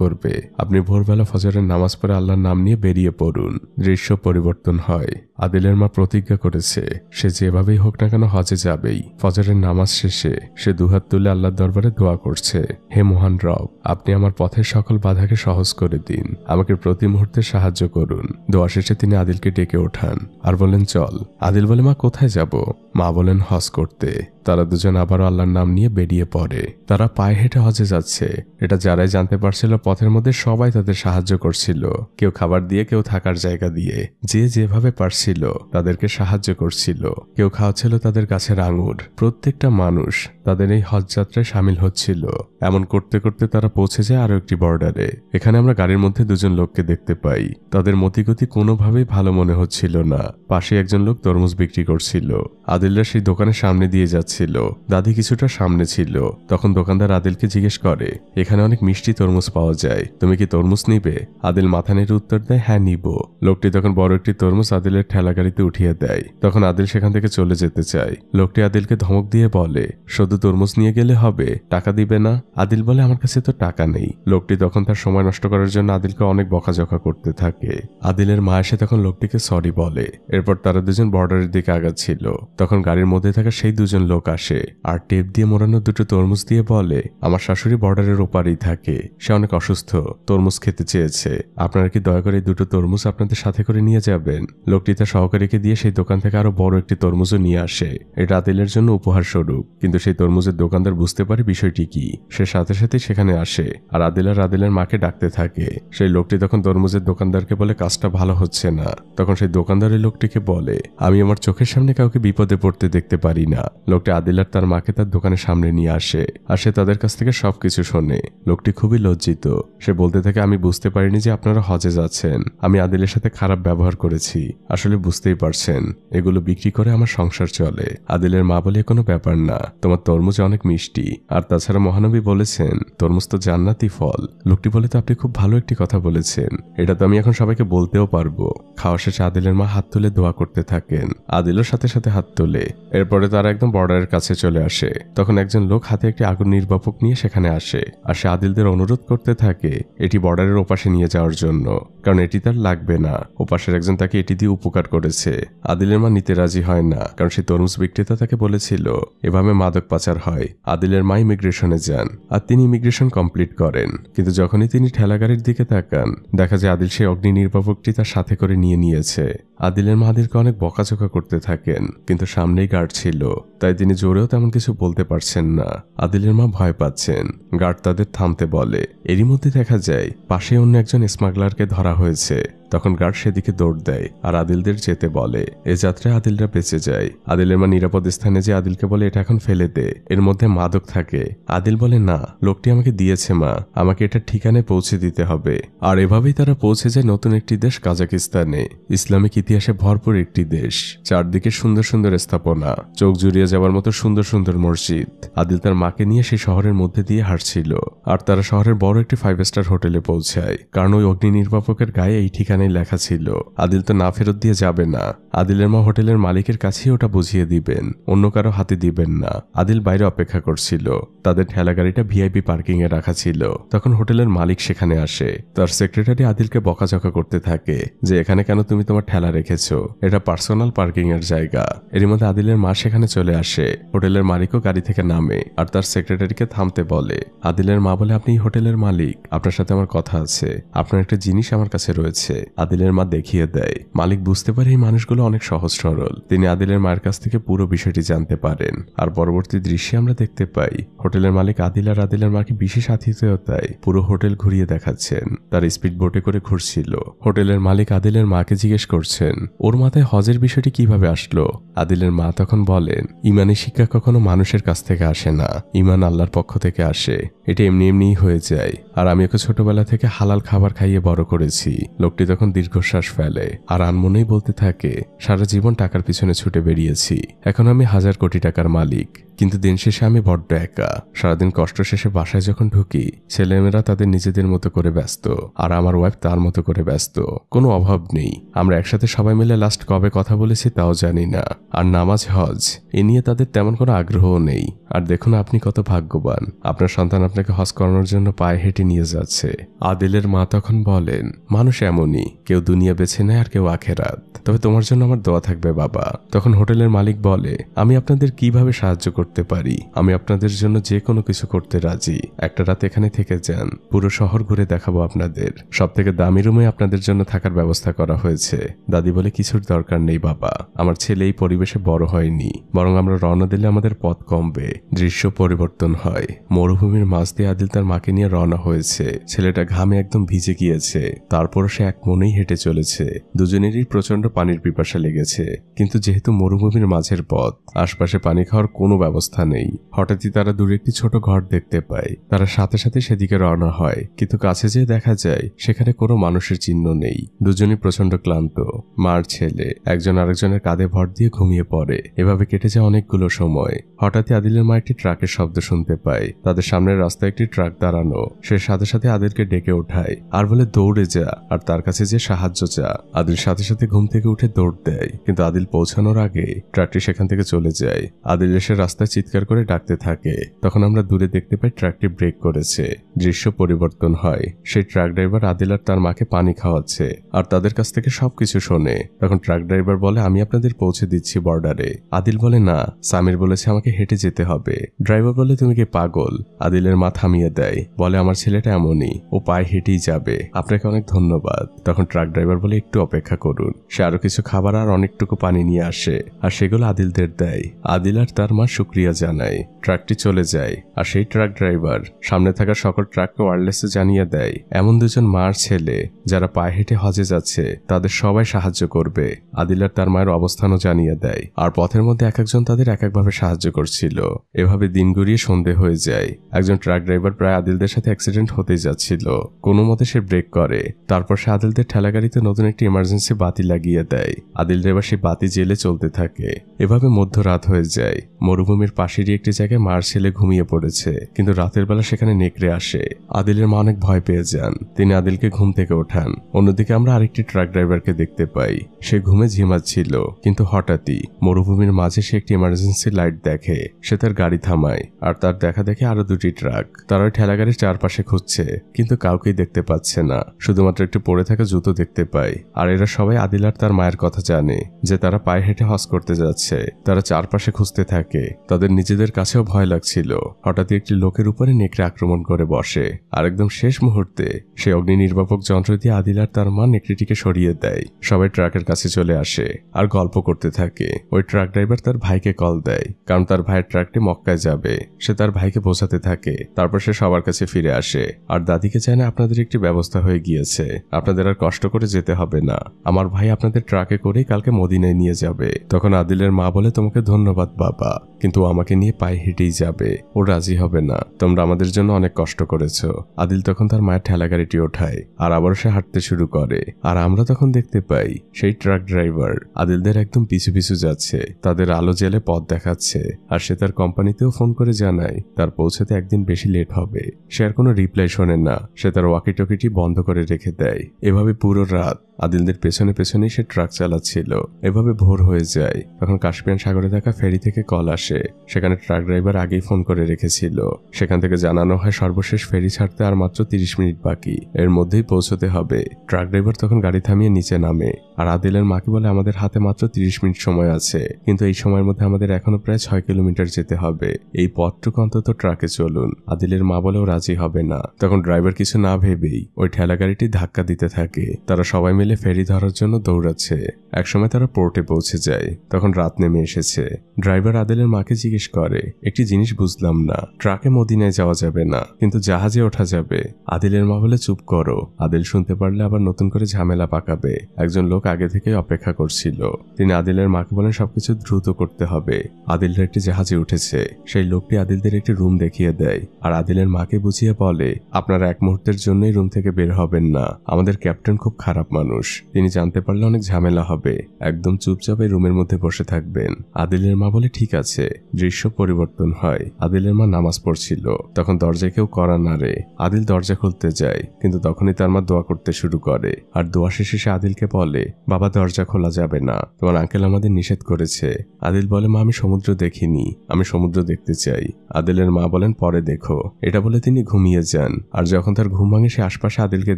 করবে। আপনি ভোরবেলা ফজরের নামাজ পড়ে আল্লাহর নাম নিয়ে বেরিয়ে পড়ুন। দৃশ্য পরিবর্তন হয়। আদিলের মা প্রতিজ্ঞা করেছে, সে যেভাবেই হোক না কেন হজে যাবেই। ফজরের নামাজ শেষে সে দুহাত তুলে আল্লাহর দরবারে দোয়া করছে, হে মহান রব, আপনি আমার পথের সকল বাধাকে সহজ করে দিন, আমাকে প্রতি মুহূর্তে সাহায্য করুন। দোয়া শেষে তিনি আদিলকে ডেকে ওঠান আর বলেন, চল। আদিল বলে, মা কোথায় যাব? মা বলেন, হজ করতে। তারা দুজন আবারও আল্লাহর নাম নিয়ে বেরিয়ে পড়ে। তারা পায়ে হেঁটে হজে যাচ্ছে, এটা যারাই জানতে পারছিল পথের মধ্যে সবাই তাদের সাহায্য করছিল, কেউ খাবার দিয়ে, কেউ থাকার জায়গা দিয়ে, যে যেভাবে পারছিল তাদেরকে সাহায্য করছিল। কেউ খাওয়াচ্ছিল তাদের গাছের আঙুর। প্রত্যেকটা মানুষ তাদের এই হজ যাত্রায় সামিল হচ্ছিল। এমন করতে করতে তারা পৌঁছে যায় আরো একটি বর্ডারে। এখানে আমরা গাড়ির মধ্যে দুজন লোককে দেখতে পাই। তাদের মতিগতি কোনোভাবেই ভালো মনে হচ্ছিল না। পাশে একজন লোক তরমুজ বিক্রি করছিল। আদিলরা সেই দোকানের সামনে দিয়ে যাচ্ছিল। দাদি কিছুটা সামনে ছিল। তখন দোকানদার আদিলকে জিজ্ঞেস করে, এখানে অনেক মিষ্টি তরমুজ পাওয়া যায়, তুমি কি তরমুজ নিবে? আদিল মাথা নেড়ে উত্তর দেয়, হ্যাঁ নিব। লোকটি তখন বড় একটি তরমুজ আদিলের ঠেলা গাড়িতে উঠিয়ে দেয়। তখন আদিল সেখান থেকে চলে যেতে চায়। লোকটি আদিলকে ধমক দিয়ে বলে, শুধু তরমুজ নিয়ে গেলে হবে, টাকা দিবে না? আদিল বলে, আমার কাছে তো টাকা নেই। লোকটি তখন তার সময় নষ্ট করার জন্য আদিলকে অনেক বকাঝকা করতে থাকে। আদিলের মা এসে তখন লোকটিকে সরি বলে। এরপর তারা দুজন বর্ডারের দিকে আগাচ্ছিল। তখন গাড়ির মধ্যে থাকা সেই দুজন লোক আসে আর টেপ দিয়ে মোড়ানো দুটো তরমুজ দিয়ে বলে, আমার শাশুড়ি বর্ডারের ওপারেই থাকে, সে অনেক অসুস্থ, তরমুজ খেতে চেয়েছে, আপনারা কি দয়া করে এই দুটো তরমুজ আপনাদের সাথে করে নিয়ে যাবেন? লোকটি তার সহকারীকে দিয়ে সেই দোকান থেকে আরো বড় একটি তরমুজও নিয়ে আসে, এটা আদিলের জন্য উপহার স্বরূপ। কিন্তু সেই তরমুজের দোকানদার বুঝতে পারে বিষয়টি কি। সে সাথে সাথে সেখানে আসে আর আদিলের মাকে ডাকতে থাকে। সেই লোকটি তখন তরমুজের দোকানদারকে বলে, কাজটা ভালো হচ্ছে না। তখন সেই দোকানদার এই লোকটিকে বলে, আমি আমার চোখের সামনে কাউকে বিপদে পড়তে দেখতে পারি না। লোকটি আদিল আর তার মাকে তার দোকানের সামনে নিয়ে আসে আর সে তাদের কাছ থেকে সবকিছু শোনে। লোকটি খুবই লজ্জিত। সে বলতে থাকে, আমি বুঝতে পারিনি যে আপনারা হজে যাচ্ছেন, আমি আদিলের সাথে খারাপ ব্যবহার করেছি, আসলে বুঝতেই পারছেন এগুলো বিক্রি করে আমার সংসার চলে। আদিলের মা বলে, কোনো ব্যাপার না, তোমার তরমুজ অনেক মিষ্টি, আর তাছাড়া মহানবী বলেছেন তরমুজ তো জান্নাতি ফল। লোকটি বলে, তো আপনি খুব ভালো একটি কথা বলেছেন, এটা তো আমি এখন সবাইকে বলতেও পারবো। খাওয়া শেষে আদিলের মা হাত তুলে দোয়া করতে থাকেন। আদিলের সাথে সাথে হাত তোলে। বলে। এরপরে তারা একদম বর্ডারের কাছে চলে আসে। তখন একজন লোক হাতে একটি আগুন নির্বাপক নিয়ে সেখানে আসে, আর সে আদিলদের অনুরোধ করতে থাকে এটি বর্ডারের ওপাশে নিয়ে যাওয়ার জন্য, কারণ এটি তার লাগবে না। ওপাশের একজন তাকে এটি দিয়ে উপকার করেছে। আদিলের মা নিতে রাজি হয় না, কারণ সেই তরমুজ বিক্রেতা তাকে বলেছিল এভাবে মাদক পাচার হয়। আদিলের মা ইমিগ্রেশনে যান, আর তিনি ইমিগ্রেশন কমপ্লিট করেন। কিন্তু যখনই তিনি ঠেলাগাড়ির দিকে তাকান, দেখা যায় আদিল সেই অগ্নি নির্বাপকটি তার সাথে করে নিয়েছে। আদিলের মা আদিলকে অনেক বকাঝকা করতে থাকেন, কিন্তু সামনেই গার্ড ছিল, তাই তিনি জোরেও তেমন কিছু বলতে পারছেন না। আদিলের মা ভয় পাচ্ছেন। গার্ড তাদের থামতে বলে। এরই মধ্যে দেখা যায় পাশে অন্য একজন স্মাগলারকে ধরা হয়েছে। তখন গার্ড সেদিকে দৌড় দেয় আর আদিলদের যেতে বলে। এ যাত্রায় আদিলরা বেঁচে যায়। আদিলের মা নিরাপদ স্থানে যে আদিলকে বলে এটা এখন ফেলে দে, এর মধ্যে মাদক থাকে। আদিল বলে না, লোকটি আমাকে দিয়েছে মা, আমাকে এটা ঠিকানায় পৌঁছে দিতে হবে। আর এভাবেই তারা পৌঁছে যায় নতুন একটি দেশ কাজাকিস্তানে। ইসলামিক ইতিহাসে ভরপুর একটি দেশ, চারদিকে সুন্দর সুন্দর স্থাপনা, চোখ জুড়িয়ে যাওয়ার মতো সুন্দর সুন্দর মসজিদ। আদিল তার মাকে নিয়ে সেই শহরের মধ্যে দিয়ে হাঁটছিল, আর তারা শহরের বড় একটি 5 স্টার হোটেলে পৌঁছায়, কারণ ওই অগ্নি নির্বাপকের গায়ে এই ঠিকানায় লেখা ছিল। আদিল তো না ফেরত দিয়ে যাবে না। আদিলের মা হোটেলের মালিকের কাছেই ওটা বুঝিয়ে দিবেন, অন্য কারো হাতে দিবেন না। আদিল বাইরে অপেক্ষা করছিল। তাদের ঠেলা গাড়িটা ভিআইপি পার্কিং এ রাখা ছিল। তখন হোটেলের মালিক সেখানে আসে। তার সেক্রেটারি আদিলকে বকাঝকা করতে থাকে যে এখানে কেন তুমি তোমার ঠেলা রেখেছো, এটা পার্সোনাল পার্কিং এর জায়গা। এর মধ্যে আদিলের মা সেখানে চলে আসে। হোটেলের মালিকও গাড়ি থেকে নামে আর তার সেক্রেটারিকে থামতে বলে। আদিলের মা বলে আপনি হোটেলের মালিক, আপনার সাথে আমার কথা আছে, আপনার একটা জিনিস আমার কাছে রয়েছে। আদিলের মা দেখিয়ে দেয়। মালিক বুঝতে পারে এই মানুষগুলো অনেক সহজ সরল। তিনি আদিলের মায়ের কাছ থেকে পুরো বিষয়টি জানতে পারেন। আর পরবর্তী দৃশ্যে আমরা দেখতে পাই হোটেলের মালিক আদিল আর আদিলের মাকে বিশেষ আতিথেয়তায় পুরো হোটেল ঘুরিয়ে দেখাচ্ছেন। তার স্পিড বোটে করে ঘুরছিল। হোটেলের মালিক আদিলের মাকে জিজ্ঞেস করছেন ওর মাথায় হজের বিষয়টি কিভাবে আসলো। আদিলের মা তখন বলেন ইমানের শিক্ষা কখনো মানুষের কাছ থেকে আসে না, ইমান আল্লাহর পক্ষ থেকে আসে। এটা এমনি এমনিই হয়ে যায়। আর আমি ওকে ছোটবেলা থেকে হালাল খাবার খাইয়ে বড় করেছি। লোকটি তখন দীর্ঘশ্বাস ফেলে আর আনমনেই বলতে থাকে সারা জীবন টাকার পিছনে ছুটে বেরিয়েছি, এখন আমি 1000 কোটি টাকার মালিক, কিন্তু দিন শেষে আমি বড্ড একা। সারাদিন কষ্ট শেষে বাসায় যখন ঢুকি, ছেলেমেয়েরা তাদের নিজেদের মতো করে ব্যস্ত, আর আমার ওয়াইফ তার মতো করে ব্যস্ত। কোনো অভাব নেই। আমরা একসাথে সবাই মিলে লাস্ট কবে কথা বলেছি তাও জানি না। আর নামাজ হজ এ নিয়ে তাদের তেমন কোনো আগ্রহও নেই। আর দেখুন আপনি কত ভাগ্যবান, আপনার সন্তান আপনাকে হজ করানোর জন্য পায়ে হেঁটে নিয়ে যাচ্ছে। আদিলের মা তখন বলেন মানুষ এমনই, কেউ দুনিয়া বেছে নেয় আর কেউ আখেরাত, তবে তোমার জন্য আমার দোয়া থাকবে বাবা। তখন হোটেলের মালিক বলে আমি আপনাদের কিভাবে সাহায্য করতে পারি, আমি আপনাদের জন্য যে কোনো কিছু করতে রাজি। একটা রাত এখানে থেকে যান, পুরো শহর ঘুরে দেখাবো আপনাদের। সব থেকে দামি রুমে আপনাদের জন্য থাকার ব্যবস্থা করা হয়েছে। দাদি বলে কিছুর দরকার নেই বাবা, আমার ছেলে এই পরিবেশে বড় হয়নি, বরং আমরা রওনা দিলে আমাদের পথ কমবে। দৃশ্য পরিবর্তন হয়। মরুভূমির মাঝ দিয়ে আদিল তার মাকে নিয়ে রওনা হয়েছে। ছেলেটা ঘামে একদম ভিজে গিয়েছে, তারপর সে এক মনেই হেঁটে চলেছে। দুজনেরই প্রচন্ড পানির পিপাসা লেগেছে, কিন্তু যেহেতু মরুভূমির মাঝের পথ, আশপাশে পানি খাওয়ার কোনো ব্যবস্থা নেই। হঠাৎই তারা দূরে একটি ছোট ঘর দেখতে পায়। তারা সাথে সাথে সেদিকে রওনা হয়, কিন্তু কাছে যেয়ে দেখা যায় সেখানে কোনো মানুষের চিহ্ন নেই। দুজনই প্রচন্ড ক্লান্ত। মার ছেলে একজন আরেকজনের কাঁধে ভর দিয়ে ঘুমিয়ে পড়ে। এভাবে কেটে যায় অনেকগুলো সময়। হঠাৎই আদিলের মা একটি ট্রাকের শব্দ শুনতে পায়। তাদের সামনের রাস্তায় একটি ট্রাক দাঁড়ানো। সে সাথে সাথে আদিলকে ডেকে ওঠায় আর বলে দৌড়ে যা, আর তার কাছে যে সাহায্য চা। আদিল সাথে সাথে ঘুম থেকে উঠে দৌড় দেয়, কিন্তু আদিল পৌঁছানোর আগে ট্রাকটি সেখান থেকে চলে যায়। আদিল এসে রাস্তায় চিৎকার করে ডাকতে থাকে। তখন আমরা দূরে দেখতে পাই ট্রাকটি ব্রেক করেছে। দৃশ্য পরিবর্তন হয়। সেই ট্রাক ড্রাইভার আদিল আর তার মাকে পানি খাওয়াচ্ছে আর তাদের কাছ থেকে সবকিছু শোনে। তখন ট্রাক ড্রাইভার বলে আমি আপনাদের পৌঁছে দিচ্ছি বর্ডারে। আদিল বলে না, সামির বলেছে আমাকে হেঁটে যেতে হবে। ড্রাইভার বলে তুমি কি পাগল? আদিলের মা থামিয়ে দেয়, বলে আমার ছেলেটা এমনই, ও পায়ে হেঁটেই যাবে, আপনাকে অনেক ধন্যবাদ। তখন ট্রাক ড্রাইভার বলে একটু অপেক্ষা করুন। সে আরো কিছু খাবার আর অনেকটুকু পানি নিয়ে আসে আর সেগুলো আদিলদের দেয়। আদিল আর তার মা শুক্রিয়া জানায়। ট্রাকটি চলে যায় আর সেই ট্রাক ড্রাইভার সামনে থাকা সকল ট্রাককে ওয়্যারলেসে জানিয়ে দেয় এমন দুজন মার ছেলে যারা পায়ে হেঁটে হজে যাচ্ছে তাদের সবাই সাহায্য করবে। আদিল আর তার মায়ের অবস্থানও জানিয়ে দেয়। আর পথের মধ্যে এক একজন তাদের এক একভাবে সাহায্য করছিল। এভাবে দিন গড়িয়ে সন্ধে হয়ে যায়। একজন ট্রাক ড্রাইভার প্রায় আদিলদের সাথে অ্যাক্সিডেন্ট হতেই যাচ্ছিল। কোনো মতে সে ব্রেক করে। তারপর সে আদিলদের ঠেলাগাড়িতে নতুন একটি ইমার্জেন্সি বাতি লাগিয়ে দেয়। আদিল ড্রাইভার সেই বাতি জেলে চলতে থাকে। এভাবে মধ্যরাত হয়ে যায়। মরুভূমি রুমের পাশেরই একটি জায়গায় মার ছেলে ঘুমিয়ে পড়েছে, কিন্তু রাতের বেলা সেখানে নেকড়ে আসে। আদিলের মা অনেক ভয় পেয়ে যান। তিনি আদিলকে ঘুম থেকে ওঠান। অন্যদিকে আমরা আরেকটি ট্রাক ড্রাইভারকে দেখতে পাই। সে ঘুমে ঝিমাচ্ছিল, কিন্তু হঠাৎই মরুভূমির মাঝে সে একটি ইমার্জেন্সি লাইট দেখে। সে তার গাড়ি থামায়, আর তার দেখা দেখে আরো দুটি ট্রাক। তারা ওই ঠেলাগাড়ির চারপাশে খুঁজছে, কিন্তু কাউকেই দেখতে পাচ্ছে না। শুধুমাত্র একটি পড়ে থাকা জুতো দেখতে পায়। আর এরা সবাই আদিল আর তার মায়ের কথা জানে যে তারা পায়ে হেঁটে হজ করতে যাচ্ছে। তারা চারপাশে খুঁজতে থাকে। তাদের নিজেদের কাছেও ভয় লাগছিল। হঠাৎই একটি লোকের উপরে নেকড়ে আক্রমণ করে বসে, আর একদম শেষ মুহূর্তে সে অগ্নি নির্বাপক যন্ত্র দিয়ে আদিল আর তার মা নেকড়েটিকে সরিয়ে দেয়। সবাই ট্রাকের কাছে চলে আসে আর গল্প করতে থাকে। ওই ট্রাক ড্রাইভার তার ভাইকে কল দেয়, কারণ তার ভাইয়ের ট্রাকটি মক্কায় যাবে। সে তার ভাইকে বোঝাতে থাকে। তারপর সে সবার কাছে ফিরে আসে আর দাদিকে জানায় আপনাদের একটি ব্যবস্থা হয়ে গিয়েছে, আপনাদের আর কষ্ট করে যেতে হবে না। আমার ভাই আপনাদের ট্রাকে করেই কালকে মদিনায় নিয়ে যাবে। তখন আদিলের মা বলে তোমাকে ধন্যবাদ বাবা, কিন্তু আমাকে নিয়ে পায়ে হেঁটেই যাবে। ও রাজি হবে না। তোমরা আমাদের জন্য অনেক কষ্ট করেছো। আদিল তখন তার মায়ের ঠেলা গাড়িটি ওঠায় আর আবার সে হাঁটতে শুরু করে। আর আমরা তখন দেখতে পাই সেই ট্রাক ড্রাইভার আদিলদের একদম পিছু পিছু যাচ্ছে, তাদের আলো জেলে পথ দেখাচ্ছে। আর সে তার কোম্পানিতেও ফোন করে জানায় তার পৌঁছাতে একদিন বেশি লেট হবে। সে আর কোনো রিপ্লাই শোনে না। সে তার ওয়াকি টকিটি বন্ধ করে রেখে দেয়। এভাবে পুরো রাত আদিলদের পেছনে পেছনেই সে ট্রাক চালাচ্ছিল। এভাবে ভোর হয়ে যায়। তখন কাস্পিয়ান সাগরে থাকা ফেরি থেকে কল আসে। সেখানে ট্রাক ড্রাইভার আগেই ফোন করে রেখেছিল। সেখান থেকে জানানো হয় সর্বশেষ ফেরি ছাড়তে আর মাত্র 30 মিনিট বাকি, এর মধ্যেই পৌঁছতে হবে। ট্রাক ড্রাইভার তখন গাড়ি থামিয়ে নিচে নামে আর আদিলের মাকে বলে আমাদের হাতে মাত্র 30 মিনিট সময় আছে, কিন্তু এই সময়ের মধ্যে আমাদের এখনো প্রায় 6 কিলোমিটার যেতে হবে। এই পথটুকু অন্তত ট্রাকে চলুন। আদিলের মা বলেও রাজি হবে না। তখন ড্রাইভার কিছু না ভেবেই ওই ঠেলা গাড়িটি ধাক্কা দিতে থাকে। তারা সবাই মিলে ফেরি ধরার জন্য দৌড়াচ্ছে। একসময় তারা পোর্টে পৌঁছে যায়। তখন রাত নেমে এসেছে। ড্রাইভার আদিলের মাকে জিজ্ঞেস করে একটি জিনিস বুঝলাম না, ট্রাকে মদিনায় যাওয়া যাবে না, কিন্তু জাহাজে ওঠা যাবে। আদিলের মা বলে চুপ করো। আদিল শুনতে পারলে আবার নতুন করে ঝামেলা পাকাবে। একজন লোক আগে থেকে অপেক্ষা করছিল। তিনি আদিলের মাকে বলেন সবকিছু দ্রুত করতে হবে। আদিলরা একটি জাহাজে উঠেছে। সেই লোকটি আদিলদের একটি রুম দেখিয়ে দেয় আর আদিলের মাকে বুঝিয়ে বলে আপনারা এক মুহূর্তের জন্যই রুম থেকে বের হবেন না। আমাদের ক্যাপ্টেন খুব খারাপ মানুষ, তিনি জানতে পারলে অনেক ঝামেলা হবে। একদম চুপচাপ এই রুমের মধ্যে বসে থাকবেন। আদিলের মা বলে ঠিক আছে। দৃশ্য পরিবর্তন হয়। আদিলের মা নামাজ পড়ছিল। তখন দরজায় কেউ কড়া নাড়ে। আদিল দরজা খুলতে যায়, কিন্তু তখনই তার মা দোয়া করতে শুরু করে। আর দোয়া শেষে সে আদিলকে বলে বাবা দরজা খোলা যাবে না, তোমার আঙ্কেল আমাদের নিষেধ করেছে। আদিল বলে মা আমি সমুদ্র দেখিনি, আমি সমুদ্র দেখতে চাই। আদিলের মা বলেন পরে দেখো। এটা বলে তিনি ঘুমিয়ে যান। আর যখন তার ঘুম ভাঙে সে আশপাশে আদিলকে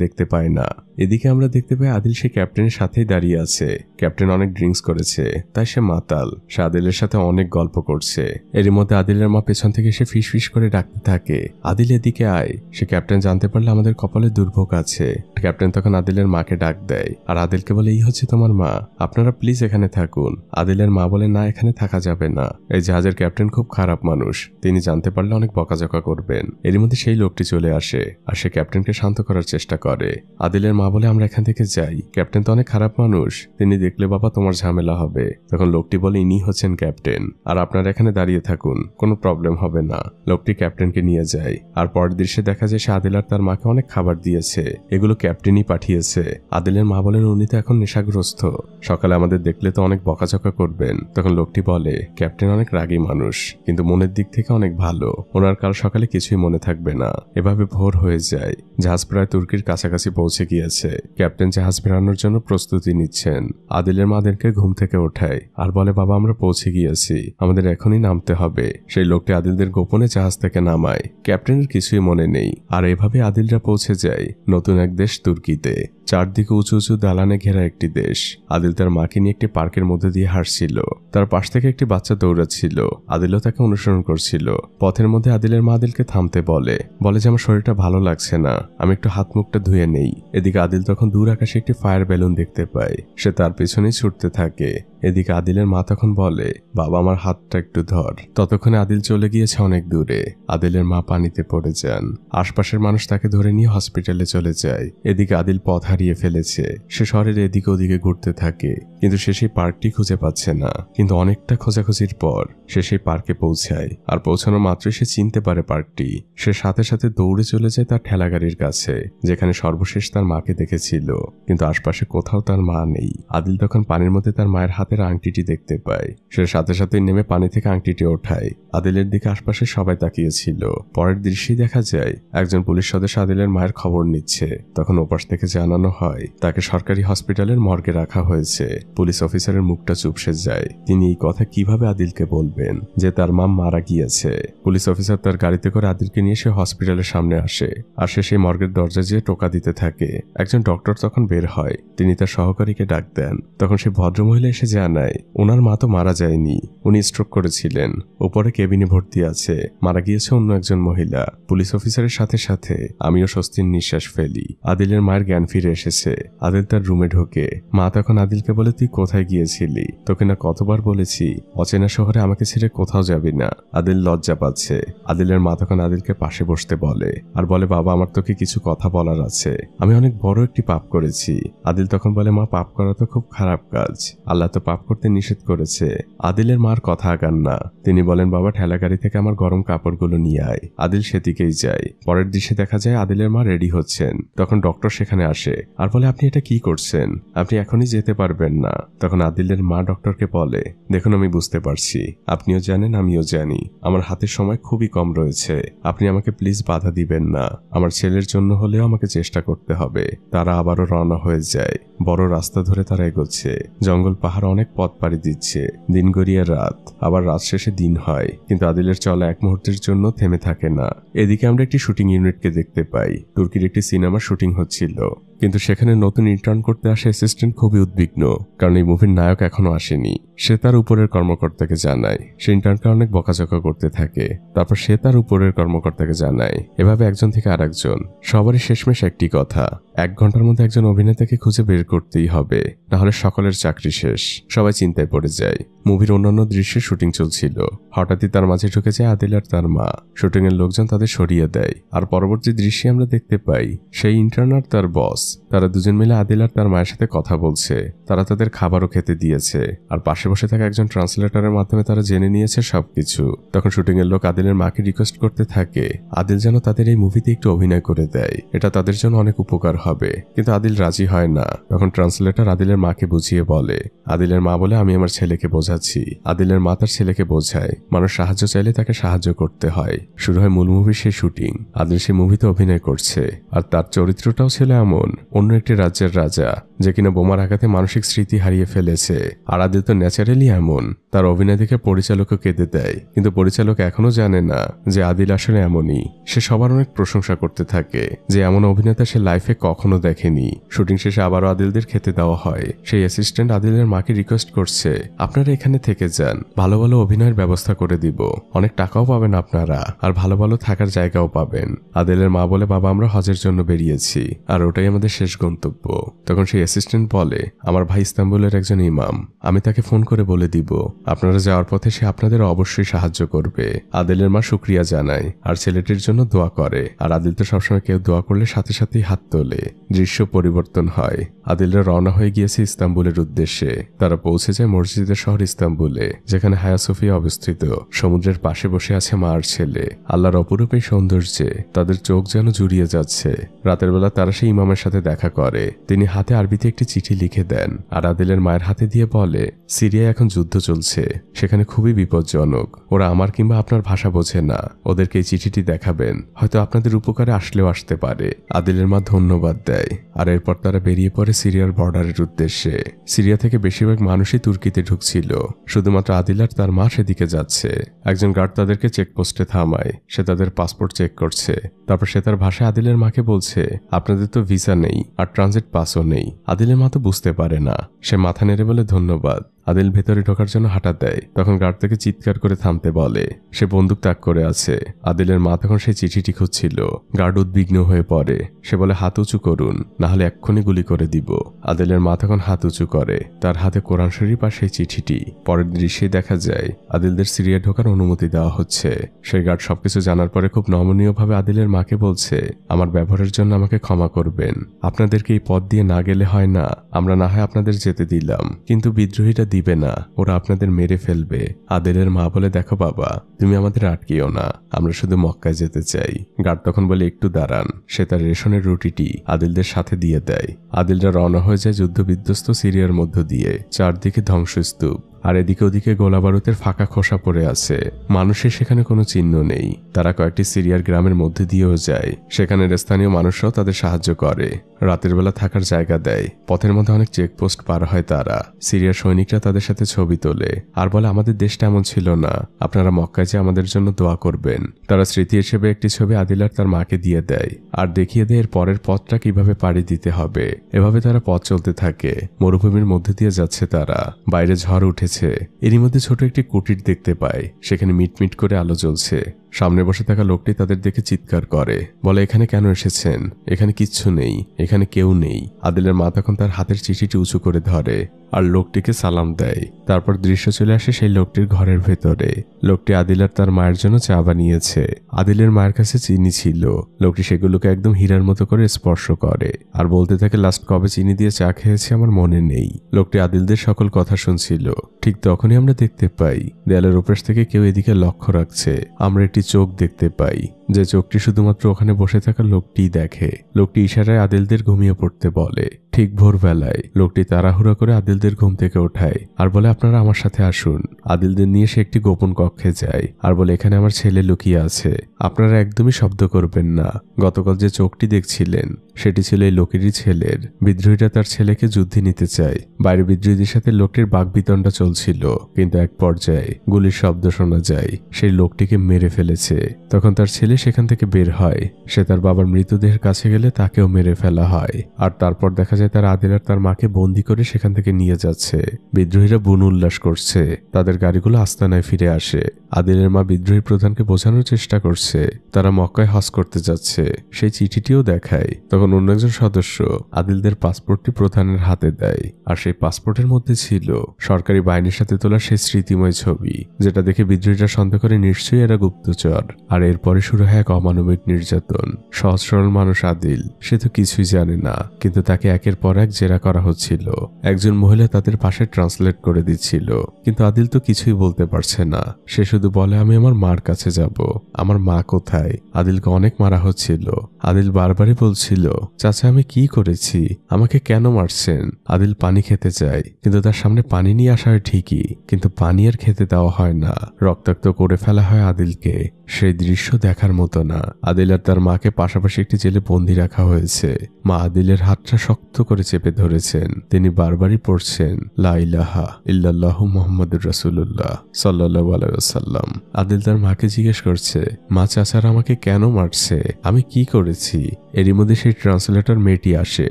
দেখতে পায় না। এদিকে আমরা দেখতে পাই আদিল সে ক্যাপ্টেনের সাথেই দাঁড়িয়ে আছে। ক্যাপ্টেন অনেক ড্রিঙ্কস করেছে, তাই সে মাতাল। সে আদিলের সাথে অনেক গল্প করছে। এরই মধ্যে আদিলের মা পেছন থেকে সে ফিস ফিস করে ডাকতে থাকে আদিল এদিকে আয়। সে ক্যাপ্টেন জানতে পারলে আমাদের কপালে দুর্ভোগ আছে। ক্যাপ্টেন তখন আদিলের মাকে ডাক দেয় আর আদিলকে বলে এই হচ্ছে তোমার মা, আপনারা প্লিজ এখানে থাকুন। আদিলের মা বলে না, এখানে থাকা যাবে না। এই জাহাজের ক্যাপ্টেন খুব খারাপ মানুষ, তিনি জানতে পারলে অনেক বকাঝকা করবেন। এরই মধ্যে সেই লোকটি চলে আসে আর সে ক্যাপ্টেনকে শান্ত করার চেষ্টা করে। আদিলের মা বলে আমরা এখান থেকে যাই, ক্যাপ্টেন তো অনেক খারাপ মানুষ, তিনি দেখলে বাবা তোমার ঝামেলা হবে। তখন লোকটি বলে ইনি হচ্ছেন ক্যাপ্টেন, আর আপনারা এখানে দাঁড়িয়ে থাকুন, কোনো প্রবলেম হবে না। লোকটি ক্যাপ্টেনকে নিয়ে যায়। আর পরের দৃশ্যে দেখা যায় সে আদিল আর তার মাকে অনেক খাবার দিয়েছে। এগুলো ক্যাপ্টেনই পাঠিয়েছে। আদিলের মা বলেন উনি তো এখন নেশাগ্রস্ত, সকালে আমাদের দেখলে তো অনেক বকাঝকা করবেন। তখন লোকটি বলে ক্যাপ্টেন অনেক রাগী মানুষ, কিন্তু মনের দিক থেকে অনেক ভালো, ওনার কাল সকালে কিছুই মনে থাকবে না। এভাবে ভোর হয়ে যায়। জাহাজ প্রায় তুর্কির কাছাকাছি পৌঁছে গিয়েছে। ক্যাপ্টেন জাহাজ ফেরানোর জন্য প্রস্তুতি নিচ্ছেন। আদিলের মা আদিলকে ঘুম থেকে ওঠায় আর বলে বাবা আমরা পৌঁছে গিয়েছি, আমাদের এখনই নামতে হবে। সেই লোকটি আদিলদের গোপনে জাহাজ থেকে নামায়। ক্যাপ্টেনের কিছুই মনে নেই। আর এভাবে আদিলরা পৌঁছে যায় নতুন এক দেশ তুর্কিতে। চারদিকে উঁচু উঁচু দালানে ঘেরা একটি দেশ। আদিল তার মাকে নিয়ে একটি পার্কের মধ্যে দিয়ে হাঁটছিল। তার পাশ থেকে একটি বাচ্চা দৌড়াচ্ছিল। আদিলও তাকে অনুসরণ করছিল। পথের মধ্যে আদিলের মা আদিলকে থামতে বলে যে আমার শরীরটা ভালো লাগছে না, আমি একটু হাত মুখটা ধুয়ে নেই। এদিকে আদিল তখন দূর আকাশে একটি ফায়ার বেলুন দেখতে পায়। সে তার পেছনেই ছুটতে থাকে। এদিকে আদিলের মা তখন বলে বাবা আমার হাতটা একটু ধর। ততক্ষণে আদিল চলে গিয়েছে অনেক দূরে। আদিলের মা পানিতে পড়ে যান। আশপাশের মানুষ তাকে ধরে নিয়ে হসপিটালে চলে যায়। এদিকে আদিল পথ হারিয়ে ফেলেছে। সে শহরের এদিকে ওদিকে ঘুরতে থাকে, কিন্তু সে সেই পার্কটি খুঁজে পাচ্ছে না। কিন্তু অনেকটা খোঁজাখুঁজির পর সে সেই পার্কে পৌঁছায়। আর পৌঁছানো মাত্রই সে চিনতে পারে পার্কটি। সে সাথে সাথে দৌড়ে চলে যায় তার ঠেলাগাড়ির কাছে, যেখানে সর্বশেষ তার মাকে দেখেছিল। কিন্তু কিন্তু আশপাশে কোথাও তার মা নেই। আদিল তখন পানির মধ্যে তার মায়ের হাতের আংটিটি দেখতে পায়। সে সাথে সাথে নেমে পানি থেকে আংটিটি ওঠায়। আদিলের দিকে আশপাশে সবাই তাকিয়েছিল। পরের দৃশ্যেই দেখা যায় একজন পুলিশ সদস্য আদিলের মায়ের খবর নিচ্ছে। তখন ওপাশ থেকে জানানো হয় তাকে সরকারি হসপিটালের মর্গে রাখা হয়েছে। পুলিশ অফিসারের মুখটা চুপসে যায়। তিনি এই কথা কিভাবে আদিলকে বলবেন যে তার মা মারা গিয়েছে। পুলিশ অফিসার তার গাড়িতে করে আদিলকে নিয়ে সে হসপিটালের সামনে আসে আর সে সেই মর্গের দরজা যেয়ে টোকা দিতে থাকে। একজন ডক্টর তখন বের হয়। তিনি তার সহকারীকে ডাক দেন। তখন সে ভদ্রমহিলা এসে জানায় ওনার মা তো মারা যায়নি, উনি স্ট্রোক করেছিলেন, উপরে কেবিনে ভর্তি আছে, মারা গিয়েছে অন্য একজন মহিলা। পুলিশ অফিসারের সাথে সাথে আমিও স্বস্তির নিঃশ্বাস ফেলি। আদিলের মায়ের জ্ঞান ফিরে এসেছে। আদিল তার রুমে ঢোকে। মা তখন আদিলকে বলে তুই কোথায় গিয়েছিলি? তোকে না কতবার বলেছি অচেনা শহরে আমাকে ছেড়ে কোথাও যাবি না। আদিল লজ্জা পাচ্ছে। আদিলের মা তখন আদিলকে পাশে বসতে বলে আর বলে বাবা আমার তোকে কিছু কথা বলার আছে, আমি অনেক বড় একটি পাপ করেছি। আদিল তখন বলে মা পাপ করা তো খুব খারাপ কাজ, আল্লাহ তো পাপ করতে নিষেধ করেছে। আদিলের মার কথা আগান না। তিনি বলেন বাবা ঠেলা গাড়ি থেকে আমার গরম কাপড়গুলো নিয়ে আয়। আদিল সেদিকেই যায়। পরের দৃশ্যে দেখা যায় আদিলের মা রেডি হচ্ছেন। তখন ডক্টর সেখানে আসে আর বলে আপনি এটা কি করছেন, আপনি এখনই যেতে পারবেন না। তখন আদিলের মা ডক্টরকে বলে দেখুন আমি বুঝতে পারছি, আপনিও জানেন আমিও জানি আমার হাতের সময় খুবই কম রয়েছে, আপনি আমাকে প্লিজ বাধা দিবেন না। আমার ছেলের জন্য হলেও আমাকে চেষ্টা করতে হবে। তারা আবারও রওনা হয়ে যায়। বড় রাস্তা ধরে তারা এগোচ্ছে। জঙ্গল পাহাড় অনেক পথ পাড়ি দিচ্ছে। দিন গড়িয়ে রাত, আবার রাত শেষে দিন হয়, কিন্তু আদিলের চলা এক মুহূর্তের জন্য থেমে থাকে না। এদিকে আমরা একটি শুটিং ইউনিটকে দেখতে পাই। তুর্কির একটি সিনেমার শুটিং হচ্ছিল, কিন্তু সেখানে নতুন ইন্টার্ন করতে আসে অ্যাসিস্ট্যান্ট খুবই উদ্বিগ্ন, কারণ এই মুভির নায়ক এখনো আসেনি। সে তার উপরের কর্মকর্তাকে জানায়। সে ইন্টার্নকে অনেক বকাঝকা করতে থাকে। তারপর সে তার উপরের কর্মকর্তাকে জানায়। এভাবে একজন থেকে আরেকজন। সবারই শেষমেশ একটি কথা, 1 ঘন্টার মধ্যে একজন অভিনেতাকে খুঁজে বের করতেই হবে, নাহলে সকলের চাকরি শেষ। সবাই চিন্তায় পড়ে যায়। মুভির অন্যান্য দৃশ্যে শুটিং চলছিল। হঠাৎই তার মাঝে ঢুকে যায় আদিল আর তার মা। শুটিং এর লোকজন তাদের সরিয়ে দেয়। আর পরবর্তী দৃশ্যে আমরা দেখতে পাই সেই ইন্টার্ন আর তার বস, তারা দুজন মিলে আদিল আর তার মায়ের সাথে কথা বলছে। তারা তাদের খাবারও খেতে দিয়েছে। আর পাশে বসে থাকা একজন ট্রান্সলেটরের মাধ্যমে তারা জেনে নিয়েছে সবকিছু। তখন শুটিং এর লোক আদিলের মাকে রিকোয়েস্ট করতে থাকে আদিল যেন তাদের এই মুভিতে একটু অভিনয় করে দেয়, এটা তাদের জন্য অনেক উপকার হবে। কিন্তু আদিল রাজি হয় না। তখন ট্রান্সলেটর আদিলের মাকে বুঝিয়ে বলে। আদিলের মা বলে আমি আমার ছেলেকে বোঝাচ্ছি। আদিলের মা তার ছেলেকে বোঝায় মানুষ সাহায্য চাইলে তাকে সাহায্য করতে হয়। শুরু হয় মূল মুভির সেই শুটিং। আদিল সেই মুভিতে অভিনয় করছে। আর তার চরিত্রটাও ছিল এমন অন্য একটি রাজ্যের রাজা যে কিনা বোমার আঘাতে মানসিক স্মৃতি হারিয়ে ফেলেছে। আর আদিল তো ন্যাচারালি এমন। তার অভিনয় দেখে পরিচালকও কেঁদে দেয়। কিন্তু পরিচালক এখনো জানে না যে আদিল আসলে এমনই। সে সবার অনেক প্রশংসা করতে থাকে যে এমন অভিনেতা সে লাইফে কখনো দেখেনি। শুটিং শেষে আবারও আদিলদের খেতে দেওয়া হয়। সেই অ্যাসিস্ট্যান্ট আদিলের মাকে রিকোয়েস্ট করছে আপনারা এখানে থেকে যান, ভালো ভালো অভিনয়ের ব্যবস্থা করে দিব, অনেক টাকাও পাবেন আপনারা, আর ভালো ভালো থাকার জায়গাও পাবেন। আদিলের মা বলে বাবা আমরা হজের জন্য বেরিয়েছি, আর ওটাই আমাদের শেষ গন্তব্য। তখন সেই অ্যাসিস্ট্যান্ট বলে আমার ভাই ইস্তাম্বুলের একজন ইমাম, আমি তাকে ফোন করে বলে দিব আপনারা যাওয়ার পথে সে আপনাদের অবশ্যই সাহায্য করবে। আদিলের মা শুকরিয়া জানায় আর ছেলেটির জন্য দোয়া করে। আর আদিল তো সবসময় কেউ দোয়া করলে সাথে সাথেই হাত তোলে। দৃশ্য পরিবর্তন হয়। আদিলরা রওনা হয়ে গিয়েছে ইস্তাম্বুলের উদ্দেশ্যে। তারা পৌঁছে যায় মসজিদের শহর ইস্তাম্বুলে, যেখানে হায়া সোফিয়া অবস্থিত। সমুদ্রের পাশে বসে আছে মা আর ছেলে। আল্লাহর অপরূপ এই সৌন্দর্যে তাদের চোখ যেন জুড়িয়ে যাচ্ছে। রাতের বেলা তারা সেই ইমামের সাথে দেখা করে। তিনি হাতে আরবিতে একটি চিঠি লিখে দেন আর আদিলের মায়ের হাতে দিয়ে বলে সিরিয়ায় এখন যুদ্ধ চলছে, সেখানে খুবই বিপজ্জনক। ওরা আমার কিংবা আপনার ভাষা বোঝে না। ওদেরকে এই চিঠিটি দেখাবেন, হয়তো আপনাদের উপকারে আসলেও আসতে পারে। আদিলের মা ধন্যবাদ দেয়। আর এরপর তারা বেরিয়ে পড়ে সিরিয়ার বর্ডারের উদ্দেশ্যে। সিরিয়া থেকে বেশিরভাগ মানুষই তুর্কিতে ঢুকছিল। শুধুমাত্র আদিল আর তার মা সেদিকে যাচ্ছে। একজন গার্ড তাদেরকে চেকপোস্টে থামায়। সে তাদের পাসপোর্ট চেক করছে। তারপর সে তার ভাষায় আদিলের মাকে বলছে আপনাদের তো ভিসা নেই আর ট্রানজিট পাসও নেই। আদিলের মা তো বুঝতে পারে না। সে মাথা নেড়ে বলে ধন্যবাদ। আদিল ভেতরে ঢোকার জন্য হাঁটা দেয়। তখন গার্ড তাকে চিৎকার করে থামতে বলে। সে বন্দুক তাক করে আছে। আদিলের মা তখন সেই চিঠিটি খুঁজছিল। গার্ড উদ্বিগ্ন হয়ে পড়ে। সে বলে হাত উঁচু করুন, না হলে এক্ষুনি গুলি করে দিব। আদিলের মা তখন হাত উঁচু করে। তার হাতে কোরআন শরীফ আর সেই চিঠিটি। পরের দৃশ্যে দেখা যায় আদিলদের সিরিয়া ঢোকার অনুমতি দেওয়া হচ্ছে। সেই গার্ড সবকিছু জানার পরে খুব নমনীয়ভাবে আদিলের মাকে বলছে আমার ব্যবহারের জন্য আমাকে ক্ষমা করবেন। আপনাদেরকে এই পথ দিয়ে না গেলে হয় না, আমরা না হয় আপনাদের যেতে দিলাম, কিন্তু বিদ্রোহীরা দিবে না, ওরা আপনাদের মেরে ফেলবে। আদিলের মা বলে, দেখো বাবা, তুমি আমাদের আটকিও না, আমরা শুধু মক্কায় যেতে চাই। গার্ড তখন বলে, একটু দাঁড়ান। সে তার রেশনের রুটিটি আদিলদের সাথে দিয়ে দেয়। আদিলরা রওনা হয়ে যায় যুদ্ধবিধ্বস্ত সিরিয়ার মধ্য দিয়ে। চারদিকে ধ্বংসস্তূপ, আর এদিকে ওদিকে গোলাবারুদের ফাঁকা খোসা পড়ে আছে। মানুষের সেখানে কোনো চিহ্ন নেই। তারা কয়েকটি সিরিয়ার গ্রামের মধ্যে দিয়েও যায়। সেখানের স্থানীয় মানুষরাও তাদের সাহায্য করে, রাতের বেলা থাকার জায়গা দেয়। পথের মধ্যে অনেক চেকপোস্ট পার হয় তারা। সিরিয়ার সৈনিকরা তাদের সাথে ছবি তোলে আর বলে, আমাদের দেশটা এমন ছিল না, আপনারা মক্কায় যে আমাদের জন্য দোয়া করবেন। তারা স্মৃতি হিসেবে একটি ছবি আদিল আর তার মাকে দিয়ে দেয় আর দেখিয়ে দেয় এর পরের পথটা কিভাবে পাড়ি দিতে হবে। এভাবে তারা পথ চলতে থাকে। মরুভূমির মধ্যে দিয়ে যাচ্ছে তারা। বাইরে ঝড় উঠেছে। এরই মধ্যে ছোট একটি কুটির দেখতে পায়। সেখানে মিটমিট করে আলো জ্বলছে। সামনে বসে থাকা লোকটি তাদের দেখে চিৎকার করে, বলে, এখানে কেন এসেছেন? এখানে কিচ্ছু নেই, এখানে কেউ নেই। আদিলের মা তখন তার হাতের চিঠিটি উঁচু করে ধরে আর লোকটিকে সালাম দেয়। তারপর দৃশ্য চলে আসে সেই লোকটির ঘরের ভেতরে। লোকটি আদিল আর তার মায়ের জন্য চা বানিয়েছে। আদিলের মায়ের কাছে চিনি ছিল। লোকটি সেগুলোকে একদম হীরার মতো করে স্পর্শ করে আর বলতে থাকে, লাস্ট কবে চিনি দিয়ে চা খেয়েছে আমার মনে নেই। লোকটি আদিলদের সকল কথা শুনছিল। ঠিক তখনই আমরা দেখতে পাই দেয়ালের ওপাশ থেকে কেউ এদিকে লক্ষ্য রাখছে। আমরা একটি চোখ দেখতে পাই, যে চোখটি শুধুমাত্র ওখানে বসে থাকা লোকটি দেখে। লোকটি ইশারায় আদিলদের ঘুমিয়ে পড়তে বলে। ঠিক ভোরবেলায় লোকটি তাড়াহুড়ো করে আদিলদের ঘুম থেকে ওঠায় আর বলে, আপনারা আমার সাথে আসুন। আদিলদের নিয়ে সে একটি গোপন কক্ষে যায় আর বলে, এখানে আমার ছেলে লুকিয়ে আছে, আপনারা একদমই শব্দ করবেন না। গতকাল যে চোখটি দেখছিলেন সেটি ছিল এই লোকেরই ছেলের। বিদ্রোহীরা তার ছেলেকে যুদ্ধে নিতে চায়। বাইরে বিদ্রোহীদের সাথে লোকটির বাকবিতণ্ডা চলছিল, কিন্তু এক পর্যায়ে গুলির শব্দ শোনা যায়। সেই লোকটিকে মেরে ফেলেছে। তখন তার ছেলে সেখান থেকে বের হয়। সে তার বাবার মৃতদেহের কাছে গেলে তাকেও মেরে ফেলা হয়। আর তারপর দেখা যায় তার আদিল আর তার মাকে বন্দি করে সেখান থেকে নিয়ে যাচ্ছে। বিদ্রোহীরা বুন উল্লাস করছে। তাদের গাড়িগুলো আস্তানায় ফিরে আসে। আদিলের মা বিদ্রোহী প্রধানকে বোঝানোর চেষ্টা করছে তারা মক্কায় হজ করতে যাচ্ছে। সেই চিঠিটিও দেখায়। তখন অন্য একজন সদস্য আদিলদের পাসপোর্টটি প্রধানের হাতে দেয়। আর সেই পাসপোর্টের মধ্যে ছিল সরকারি বাহিনীর সাথে তোলা সেই স্মৃতিময় ছবি, যেটা দেখে বিদ্রোহীরা সন্দেহ করে নিশ্চয়ই এরা গুপ্তচর। আর এরপরে শুরু হয় এক অমানবিক নির্যাতন। সহজ সরল মানুষ আদিল, সে তো কিছুই জানে না, কিন্তু তাকে একের পর এক জেরা করা হচ্ছিল। একজন মহিলা তাদের পাশে ট্রান্সলেট করে দিচ্ছিল, কিন্তু আদিল তো কিছুই বলতে পারছে না। সে শুধু বলে, আমি আমার মার কাছে যাব। আমার মা কোথায়? আদিলকে অনেক মারা হচ্ছিল। আদিল বারবারই বলছিল, চাচা আমি কি করেছি? আমাকে কেন মারছেন? আদিল পানি খেতে চায়, কিন্তু তার সামনে পানি নিয়ে আসা হয় ঠিকই, কিন্তু পানি আর খেতে দেওয়া হয় না। রক্তাক্ত করে ফেলা হয় আদিলকে। সেই দৃশ্য দেখার মতো না। আদিল আর তার মাকে পাশাপাশি একটি জেলে বন্দি রাখা হয়েছে। মা আদিলের হাতটা শক্ত করে চেপে ধরেছেন। তিনি বারবারই পড়ছেন, লা ইলাহা ইল্লাল্লাহু মুহাম্মাদুর রাসূলুল্লাহ সাল্লাল্লাহু আলাইহি ওয়াসাল্লাম। আদিল তার মাকে জিজ্ঞেস করছে, মা চাচারা আমাকে কেন মারছে? আমি কি করেছি? এরই মধ্যে সেই ট্রান্সলেটর মেয়েটি আসে।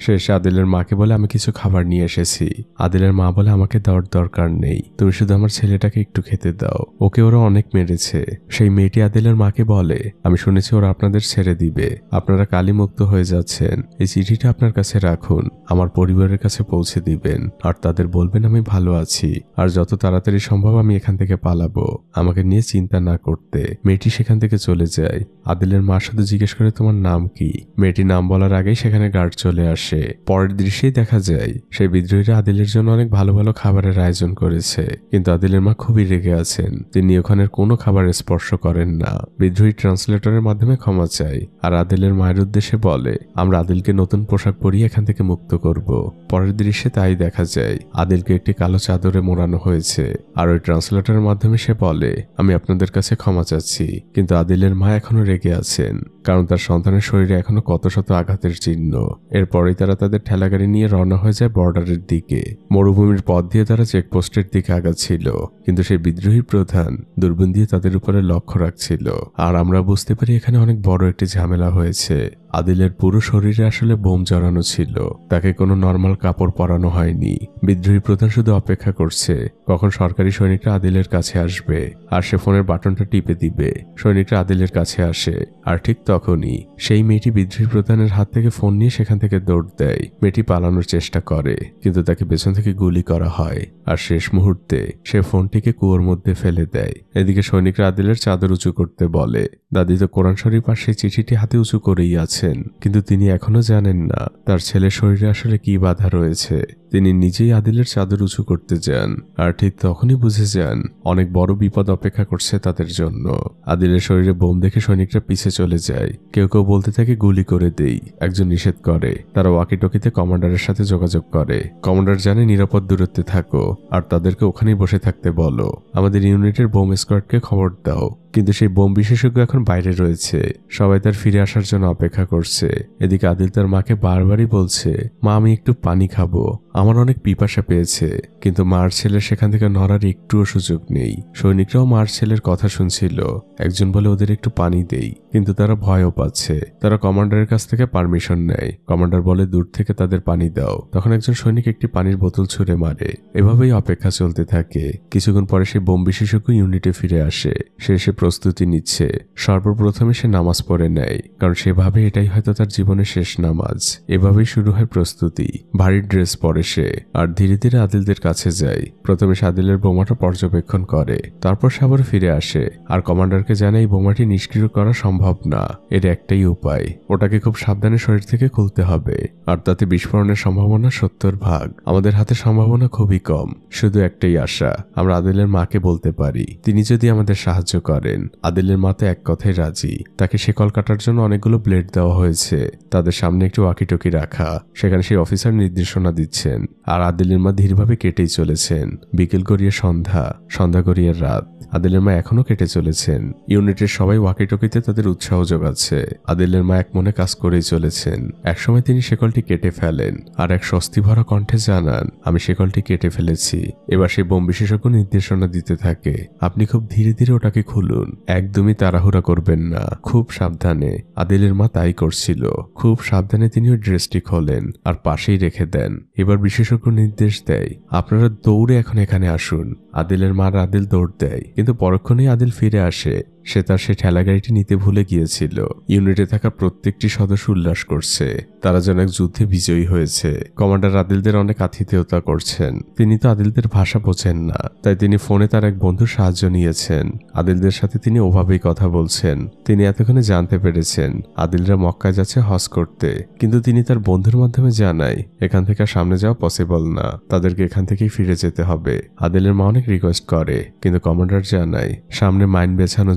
সে আদিলের মাকে বলে, আমি কিছু খাবার নিয়ে এসেছি। আদিলের মা বলে, আমাকে দেওয়ার দরকার নেই, তুমি শুধু আমার ছেলেটাকে একটু খেতে দাও, ওকে ওরা অনেক মেরেছে। সেই মেয়েটি আদিলের মাকে বলে, আমি শুনেছি ওরা আপনাদের ছেড়ে দিবে, আপনারা কালিমুক্ত হয়ে যাচ্ছেন। এই চিঠিটা আপনার কাছে রাখুন, আমার পরিবারের কাছে পৌঁছে দিবেন আর তাদের বলবেন আমি ভালো আছি আর যত তাড়াতাড়ি সম্ভব আমি এখান থেকে পালাবো, আমাকে নিয়ে চিন্তা না করতে। মেয়েটি সেখান থেকে চলে যায়। আদিলের মা শুধু জিজ্ঞেস করে, তোমার নাম কি? মেয়েটি নাম বলার আগেই সেখানে গার্ড চলে আসে। পরের দৃশ্যেই দেখা যায় সেই বিদ্রোহীরা আদিলের জন্য অনেক ভালো ভালো খাবারের আয়োজন করেছে, কিন্তু আদিলের মা খুবই রেগে আছেন। তিনি ওখানের কোনো খাবার স্পর্শ করেন না। বিদ্রোহী ট্রান্সলেটরের মাধ্যমে ক্ষমা চাই আর আদিলের মায়ের উদ্দেশ্যে বলে, আমরা আদিলকে নতুন পোশাক পরিয়ে এখান থেকে মুক্ত করব। পরের দৃশ্যে তাই দেখা যায়। আদিলকে একটি কালো চাদরে মোড়ানো হয়েছে আর ওই ট্রান্সলেটরের মাধ্যমে সে বলে, আমি আপনাদের কাছে ক্ষমা চাচ্ছি। কিন্তু আদিলের মা এখনো রেগে আছেন, কারণ তার সন্তানের শরীরে এখনো কত শত আঘাতের চিহ্ন। এরপরেই তারা তাদের ঠেলাগাড়ি নিয়ে রওনা হয়ে যায় বর্ডারের দিকে। মরুভূমির পথ দিয়ে তারা চেকপোস্টের দিকে আগাচ্ছিল, কিন্তু সেই বিদ্রোহী প্রধান দূরবীন দিয়ে তাদের উপরে লক্ষ্য রাখছিল। আর আমরা বুঝতে পারি এখানে অনেক বড় একটি ঝামেলা হয়েছে। আদিলের পুরো শরীরে আসলে বোম জড়ানো ছিল, তাকে কোনো নর্মাল কাপড় পরানো হয়নি। বিদ্রোহী প্রধান শুধু অপেক্ষা করছে কখন সরকারি সৈনিকরা আদিলের কাছে আসবে আর সে ফোনের বাটনটা টিপে দিবে। সৈনিকরা আদিলের কাছে আসে আর ঠিক তখনই সেই মেয়েটি বিদ্রোহী প্রধানের হাত থেকে ফোন নিয়ে সেখান থেকে দৌড় দেয়। মেয়েটি পালানোর চেষ্টা করে, কিন্তু তাকে পেছন থেকে গুলি করা হয় আর শেষ মুহূর্তে সে ফোনটিকে কুয়োর মধ্যে ফেলে দেয়। এদিকে সৈনিকরা আদিলের চাদর উঁচু করতে বলে। দাদি তো কোরআন শরীফ আর সেই চিঠিটি হাতে উঁচু করেই আছেন, কিন্তু তিনি এখনো জানেন না তার ছেলের শরীরে আসলে কি বাধা রয়েছে। তিনি নিজেই আদিলের চাদর উঁচু করতে যান, আর ঠিক তখনই বুঝে যান অনেক বড় বিপদ অপেক্ষা করছে তাদের জন্য। আদিলের শরীরে বোম দেখে সৈনিকরা পিছে চলে যায়। কেউ কেউ বলতে থাকে গুলি করে দেই, একজন নিষেধ করে। তারা ওয়াকিটকিতে কমান্ডারের সাথে যোগাযোগ করে। কমান্ডার জানে নিরাপদ দূরত্বে থাকো আর তাদেরকে ওখানেই বসে থাকতে বলো। আমাদের ইউনিটের বোম স্কোয়াডকে খবর দাও। কিন্তু সেই বোম বিশেষজ্ঞ এখন বাইরে রয়েছে, সবাই তার ফিরে আসার জন্য অপেক্ষা করছে। এদিকে আদিল তার মাকে বারবারই বলছে, মা আমি একটু পানি খাবো, আমার অনেক পিপাসা পেয়েছে। কিন্তু মার ছেলের সেখান থেকে নড়ার একটুও সুযোগ নেই। সৈনিকরাও মার ছেলের কথা শুনছিল। একজন বলে ওদের একটু পানি দেই, কিন্তু তারা ভয়ও পাচ্ছে। তারা কমান্ডারের কাছ থেকে পারমিশন নেয়। কমান্ডার বলে দূর থেকে তাদের পানি দাও। তখন একজন সৈনিক একটি পানির বোতল ছুঁড়ে মারে। এভাবেই অপেক্ষা চলতে থাকে। কিছুক্ষণ পরে সে বোম বিশেষজ্ঞ ইউনিটে ফিরে আসে। সে এসে প্রস্তুতি নিচ্ছে। সর্বপ্রথমে সে নামাজ পড়ে নেয়, কারণ সেভাবে এটাই হয়তো তার জীবনের শেষ নামাজ। এভাবেই শুরু হয় প্রস্তুতি। ভারী ড্রেস পরে সে, আর ধীরে ধীরে আদিলদের কাছে যায়। প্রথমে সে আদিলের বোমাটা পর্যবেক্ষণ করে, তারপর সে আবার ফিরে আসে আর কমান্ডারকে জানায় এই বোমাটি নিষ্ক্রিয় করা সম্ভব না। এর একটাই উপায়, ওটাকে খুব সাবধানে শরীর থেকে খুলতে হবে, আর তাতে বিস্ফোরণের সম্ভাবনা 70%। আমাদের হাতে সম্ভাবনা খুবই কম। শুধু একটাই আশা, আমরা আদিলের মাকে বলতে পারি, তিনি যদি আমাদের সাহায্য করেন। আদিলের মা তো এক কথায় রাজি। তাকে শেকল কাটার জন্য অনেকগুলো ব্লেড দেওয়া হয়েছে। তাদের সামনে একটু ওয়াকিটকি রাখা, সেখানে সেই অফিসার নির্দেশনা দিচ্ছেন, আর আদিলের মা ধীরভাবে কেটেই চলেছেন। বিকেল গড়িয়ে সন্ধ্যা, সন্ধ্যা গড়িয়ে রাত। আদিলের মা এখনো কেটে চলেছেন। ইউনিটের সবাই ওয়াকিটকিতে তাদের উৎসাহ যোগাচ্ছে। আদিলের মা এক মনে কাজ করেই চলেছেন। একসময় তিনি শেকলটি কেটে ফেলেন আর এক স্বস্তি ভরা কণ্ঠে জানান, আমি শেকলটি কেটে ফেলেছি। এবার সেই বোম বিশেষজ্ঞ নির্দেশনা দিতে থাকে, আপনি খুব ধীরে ধীরে ওটাকে খুলুন, একদমই তাড়াহুড়া করবেন না, খুব সাবধানে। আদিলের মা তাই করছিল। খুব সাবধানে তিনি ওই ড্রেসটি খোলেন আর পাশেই রেখে দেন। এবার বিশেষজ্ঞ নির্দেশ দেয়, আপনারা দৌড়ে এখন এখানে আসুন। আদিলের মা আর আদিল দৌড় দেয়, কিন্তু পরক্ষণেই আদিল ফিরে আসে। সে তার সেই ঠেলা গাড়িটি নিতে ভুলে গিয়েছিল। ইউনিটে থাকা প্রত্যেকটি সদস্য উল্লাস করছে, তারা যেন এক যুদ্ধে বিজয়ী হয়েছে। কমান্ডার আদিলদের অনেক আতিথেয়তা করছেন। তিনি তো আদিলদের ভাষা বোঝেন না, তাই তিনি ফোনে তার এক বন্ধুর সাহায্য নিয়েছেন। আদিলদের সাথে তিনি ওভাবেই কথা বলছেন। তিনি এতক্ষণে জানতে পেরেছেন আদিলরা মক্কায় যাচ্ছে হজ করতে, কিন্তু তিনি তার বন্ধুর মাধ্যমে জানায় এখান থেকে সামনে যাওয়া পসিবল না, তাদেরকে এখান থেকেই ফিরে যেতে হবে। আদিলের মা অনেক রিকোয়েস্ট করে, কিন্তু কমান্ডার জানায় সামনে মাইন বেছানো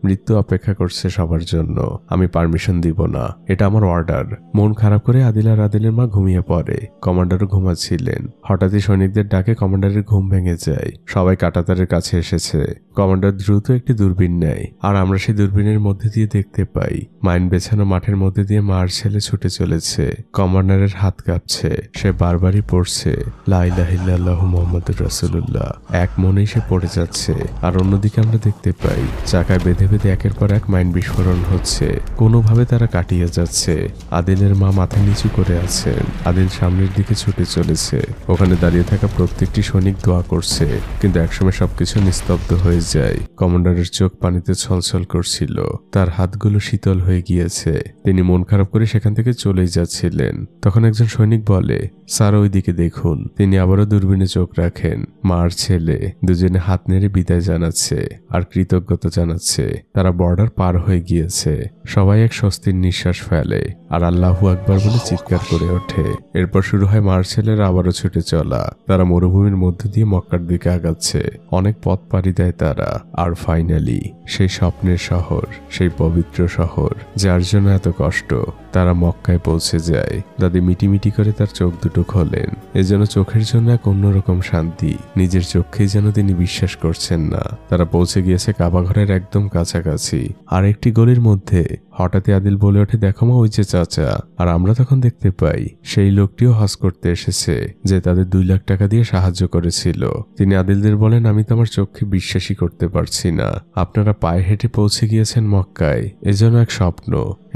মৃত্যু অপেক্ষা করছে সবার জন্য, আমি পারমিশন দিব না, এটা আমার অর্ডার। মন খারাপ করে আদিল আর আদিলের মা ঘুমিয়ে পড়ে। কমান্ডারও ঘুমাচ্ছিলেন। হঠাৎই সৈনিকদের ডাকে কমান্ডারের ঘুম ভেঙে যায়। সবাই কাঁটাতারের কাছে এসেছে। কমান্ডার দ্রুত একটি দূরবীন নেয়, আর আমরা সেই দূরবীনের মধ্যে দিয়ে দেখতে পাই মাইন বেছানো মাঠের মধ্যে দিয়ে মার ছেলে ছুটে চলেছে। কমান্ডারের হাত কাঁপছে। সে বারবারই পড়ছে লা ইলাহা ইল্লাল্লাহু মুহাম্মাদুর রাসূলুল্লাহ। এক মনেই সে পড়ে যাচ্ছে। আর অন্যদিকে আমরা দেখতে পাই চাকায় বেঁধে বেঁধে একের পর এক মাইন বিস্ফোরণ হচ্ছে। কোনোভাবে তারা কাটিয়ে যাচ্ছে। আদিলের মা মাথা নিচু করে আছেন। আদিল সামনের দিকে ছুটে চলেছে। ওখানে দাঁড়িয়ে থাকা প্রত্যেকটি সৈনিক দোয়া করছে, কিন্তু একসময় সবকিছু নিস্তব্ধ হয়ে যায়। কমান্ডারের চোখ পানিতে ছলছল করছিল। তার হাতগুলো শীতল হয়ে গিয়েছে। তিনি মন খারাপ করে সেখান থেকে চলেই যাচ্ছিলেন। তখন একজন সৈনিক বলে, স্যার ওই দিকে দেখুন। তিনি আবারও দূরবীনে চোখ রাখেন। মার ছেলে দুজনে হাত নেড়ে বিদায় জানাচ্ছে আর কৃতজ্ঞতা জানাচ্ছে। তারা বর্ডার পার হয়ে গিয়েছে। সবাই এক স্বস্তির নিঃশ্বাস ফেলে আর আল্লাহু আকবার বলে চিৎকার করে ওঠে। এরপর শুরু হয় মার ছেলের আবারও ছুটে চলা। তারা মরুভূমির মধ্য দিয়ে মক্কার দিকে আগাচ্ছে। অনেক পথ পাড়ি দেয় তারা। আর ফাইনালি সেই স্বপ্নের শহর, সেই পবিত্র শহর যার জন্য এত কষ্ট, তারা মক্কায় পৌঁছে যায়। দাদি মিটিমিটি করে তার চোখ দুটো খোলেন। এজন্য চোখের জন্য এক অন্যরকম শান্তি। নিজের চোখেই যেন তিনি বিশ্বাস করছেন না। তারা পৌঁছে গিয়েছে কাবা ঘরের একদম কাছাকাছি। আর একটি গলির মধ্যে হঠাৎই আদিল বলে ওঠে, দেখো মা ওই যে চাচা। আর আমরা তখন দেখতে পাই সেই লোকটিও হজ করতে এসেছে, যে তাদের 2 লাখ টাকা দিয়ে সাহায্য করেছিল। তিনি আদিলদের বলেন, আমি তো আমার চোখকে বিশ্বাসই করতে পারছি না। আপনারা পায়ে হেঁটে পৌঁছে গিয়েছেন মক্কায়, এজন্য এক স্বপ্ন।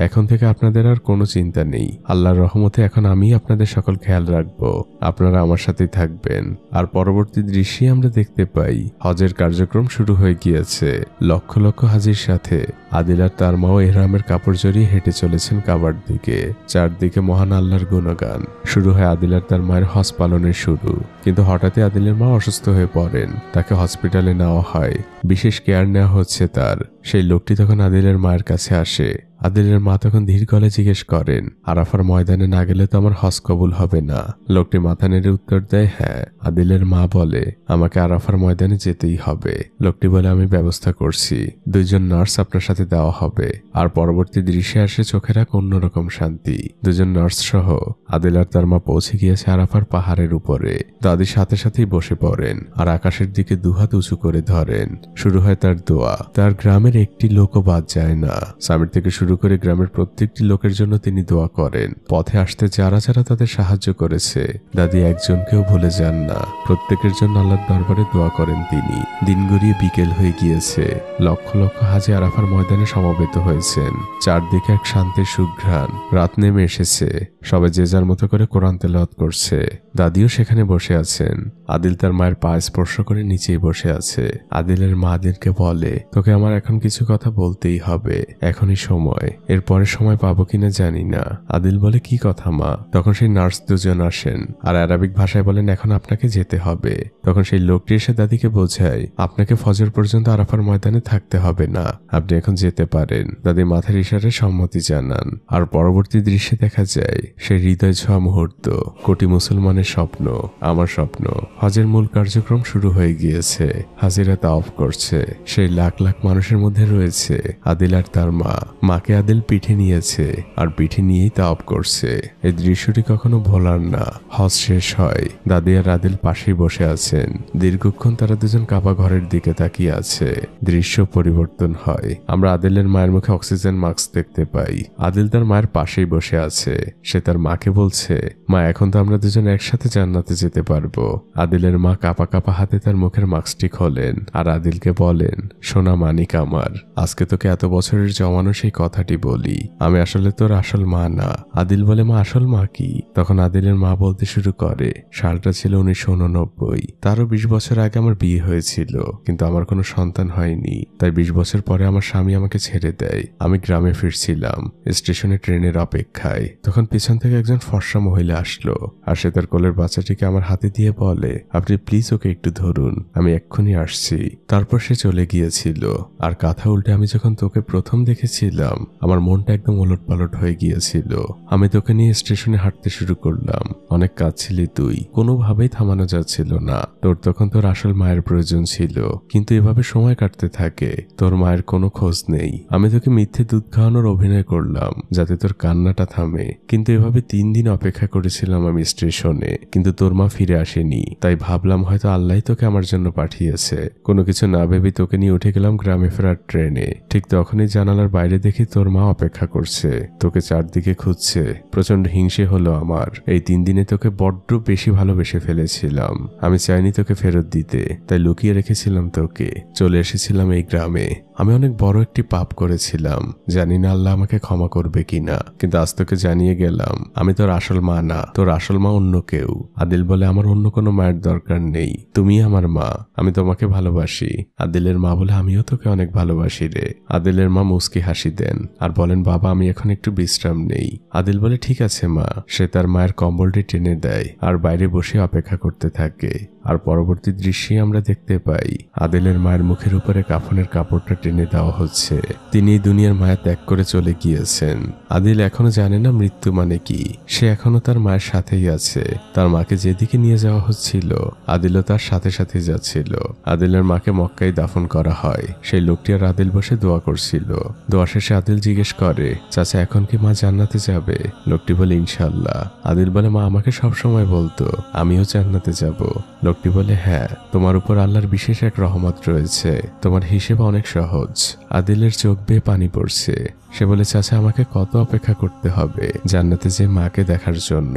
এখন থেকে আপনাদের আর কোনো চিন্তা নেই। আল্লাহর রহমতে এখন আমি আপনাদের সকল খেয়াল রাখবো। আপনারা আমার সাথেই থাকবেন। আর পরবর্তী দৃশ্যে আমরা দেখতে পাই হজের কার্যক্রম শুরু হয়ে গিয়েছে। লক্ষ লক্ষ হাজির সাথে আদিল আর তার মাও ইহরামের কাপড় জড়িয়ে হেঁটে চলেছেন কাবার দিকে। চারদিকে মহান আল্লাহর গুণগান। শুরু হয় আদিল আর তার মায়ের হজ পালনের শুরু। কিন্তু হঠাৎই আদিলের মা অসুস্থ হয়ে পড়েন। তাকে হসপিটালে নেওয়া হয়। বিশেষ কেয়ার নেওয়া হচ্ছে তার। সেই লোকটি তখন আদিলের মায়ের কাছে আসে। আদিলের মা তখন ধীর গলায় জিজ্ঞেস করেন, আরাফার ময়দানে না গেলে তো আমার হজ কবুল হবে না। লোকটি মাথা নেড়ে উত্তর দেয়, হ্যাঁ। আদিলের মা বলে, আমাকে আরাফার ময়দানে যেতেই হবে। লোকটি বলে, আমি ব্যবস্থা করছি, 2 জন নার্স আপনার সাথে দেওয়া হবে। আর পরবর্তী দৃশ্যে আসে চোখের এক অন্যরকম শান্তি। 2 জন নার্স সহ আদিল আর তার মা পৌঁছে গিয়েছে আরাফার পাহাড়ের উপরে। দাদির সাথে সাথেই বসে পড়েন আর আকাশের দিকে দুহাত উঁচু করে ধরেন। শুরু হয় তার দোয়া। তার গ্রামের একটি লোকও বাদ যায় না। সামির থেকে শুরু করে গ্রামের প্রত্যেকটি লোকের জন্য তিনি দোয়া করেন। পথে আসতে যারা যারা তাদের সাহায্য করেছে, দাদি একজনকেও ভুলে যান না। প্রত্যেকের জন্য আল্লাহর দরবারে দোয়া করেন তিনি। দিন গড়িয়ে বিকেল হয়ে গিয়েছে। লক্ষ লক্ষ হাজি আরাফার ময়দানে সমবেত হয়েছেন। চারদিকে এক শান্তির সুঘ্রাণ। রাত নেমে এসেছে। সবাই যে যার মতো করে কোরআন তেলাওয়াত করছে। দাদিও সেখানে বসে আছেন। আদিল তার মায়ের পা স্পর্শ করে নিচেই বসে আছে। আদিলের মা আদিলকে বলে, তোকে আমার এখন কিছু কথা বলতেই হবে, এখনই সময়, এরপরে সময় পাবো কিনা জানি না। আদিল বলে, কি কথা মা? তখন সেই নার্স 2 জন আসেন আর আরবিক ভাষায় বলেন, এখন আপনাকে যেতে হবে। তখন সেই লোকটি এসে দাদিকে বোঝায়, আপনাকে ফজর পর্যন্ত আরাফার ময়দানে থাকতে হবে না, আপনি এখন যেতে পারেন। দাদি মাথার ইশারায় সম্মতি জানান। আর পরবর্তী দৃশ্যে দেখা যায় সেই হৃদয় ছোঁয়া মুহূর্ত, কোটি মুসলমানের স্বপ্ন, আমার স্বপ্ন। হজের মূল কার্যক্রম শুরু হয়ে গিয়েছে। হাজিরা তাওয়াফ করছে। সেই লাখ লাখ মানুষের মধ্যে রয়েছে আদিল আর তার মা। মাকে আদিল পিঠে নিয়েছে আর পিঠে নিয়েই তাওয়াফ করছে। এই দৃশ্যটি কখনো ভোলার না। হজ শেষ হয়। দাদি আর আদিল পাশেই বসে আছেন। দীর্ঘক্ষণ তারা 2জন কাবা ঘরের দিকে তাকিয়ে আছে। দৃশ্য পরিবর্তন হয়। আমরা আদিলের মায়ের মুখে অক্সিজেন মাস্ক দেখতে পাই। আদিল তার মায়ের পাশেই বসে আছে। সে তার মাকে বলছে, মা এখন তো আমরা 2 জন একসাথে জান্নাতে যেতে পারবো। আদিলের মা কাপা কাপা হাতে তার মুখের মাস্কটি খোলেন আর আদিলকে বলেন, সোনা মানিক আমার, আজকে তোকে এত বছরের জমানো সেই কথাটি বলি, আমি আসলে তোর আসল মা না। আদিল বলে, মা আসল মা কি? তখন আদিলের মা বলতে শুরু করে, সালটা ছিল 1989। তারও 20 বছর আগে আমার বিয়ে হয়েছিল, কিন্তু আমার কোনো সন্তান হয়নি। তাই 20 বছর পরে আমার স্বামী আমাকে ছেড়ে দেয়। আমি গ্রামে ফিরছিলাম, স্টেশনে ট্রেনের অপেক্ষায়। তখন পিছন থেকে একজন ফর্সা মহিলা আসলো আর সে তার কোলের বাচ্চাটিকে আমার হাতে দিয়ে বলে, আপনি প্লিজ ওকে একটু ধরুন, আমি এক্ষুনি আসছি। তারপর সে চলে গিয়েছিল। আর কথা উল্টে আমি যখন তোকে প্রথম দেখেছিলাম, আমার মনটা একদম ওলটপালট হয়ে গিয়েছিল। আমি তোকে নিয়ে স্টেশনে হাঁটতে শুরু করলাম। অনেক কাঁদছিলি তুই, কোনোভাবেই থামানো যাচ্ছিল না। তোর তখন তোর আসল মায়ের প্রয়োজন ছিল, কিন্তু এভাবে সময় কাটতে থাকে, তোর মায়ের কোনো খোঁজ নেই। আমি তোকে মিথ্যে দুধ খাওয়ানোর অভিনয় করলাম যাতে তোর কান্নাটা থামে, কিন্তু এভাবে 3 দিন অপেক্ষা করেছিলাম আমি স্টেশনে, কিন্তু তোর মা ফিরে আসেনি। তাই ভাবলাম হয়তো আল্লাহ তোকে আমার জন্য পাঠিয়েছে। কোনো কিছু না ভেবে তোকে নিয়ে উঠে গেলাম গ্রামে ফেরার ট্রেনে। ঠিক তখনই জানালার বাইরে দেখি তোর মা অপেক্ষা করছে, তোকে চারদিকে খুঁজছে। প্রচন্ড হিংসে হলো আমার। এই 3 দিনে তোকে বড্ড বেশি ভালোবেসে ফেলেছিলাম। আমি চাইনি তোকে ফেরত দিতে, তাই লুকিয়ে রেখেছিলাম তোকে। চলে এসেছিলাম এই গ্রামে। আমি অনেক বড় একটি পাপ করেছিলাম, জানি না আল্লাহ আমাকে ক্ষমা করবে কিনা, কিন্তু আজ তোকে জানিয়ে গেলাম আমি তোর আসল মা না, তোর আসল মা অন্য কেউ। আদিল বলে, আমার অন্য কোনো মায়ের দরকার নেই, তুমি আমার মা, আমি তোমাকে ভালোবাসি। আদিলের মা বলে, আমিও তোকে অনেক ভালোবাসি রে। আদিলের মা মুস্কি হাসি দেন আর বলেন, বাবা আমি এখন একটু বিশ্রাম নেই। আদিল বলে, ঠিক আছে মা। সে তার মায়ের কম্বলটি টেনে দেয় আর বাইরে বসে অপেক্ষা করতে থাকে। আর পরবর্তী দৃশ্যে আমরা দেখতে পাই আদিলের মায়ের মুখের উপরে কাফনের কাপড়টা টেনে দেওয়া হচ্ছে। তিনি দুনিয়ার মায়া ত্যাগ করে চলে গিয়েছেন। আদিল এখনো জানে না মৃত্যু মানে কি। সে এখনো তার মায়ের সাথেই আছে। তার মাকে যেদিকে নিয়ে যাওয়া হচ্ছিল, আদিলও তার সাথে সাথে যাচ্ছিল। আদিলের মাকে মক্কায় দাফন করা হয়। সেই লোকটি আর আদিল বসে দোয়া করছিল। দোয়া শেষে আদিল জিজ্ঞেস করে, চাচা এখন কি মা জান্নাতে যাবে? লোকটি বলে, ইনশাল্লাহ। আদিল বলে, মা আমাকে সবসময় বলতো আমিও জান্নাতে যাব। লোকটি বলে, হ্যাঁ, তোমার উপর আল্লাহর বিশেষ এক রহমত রয়েছে, তোমার হিসেব অনেক সহজ। আদিলের চোখ বেয়ে পানি পড়ছে। সে বলে, চাচা আমাকে কত অপেক্ষা করতে হবে জান্নাতে যে মাকে দেখার জন্য?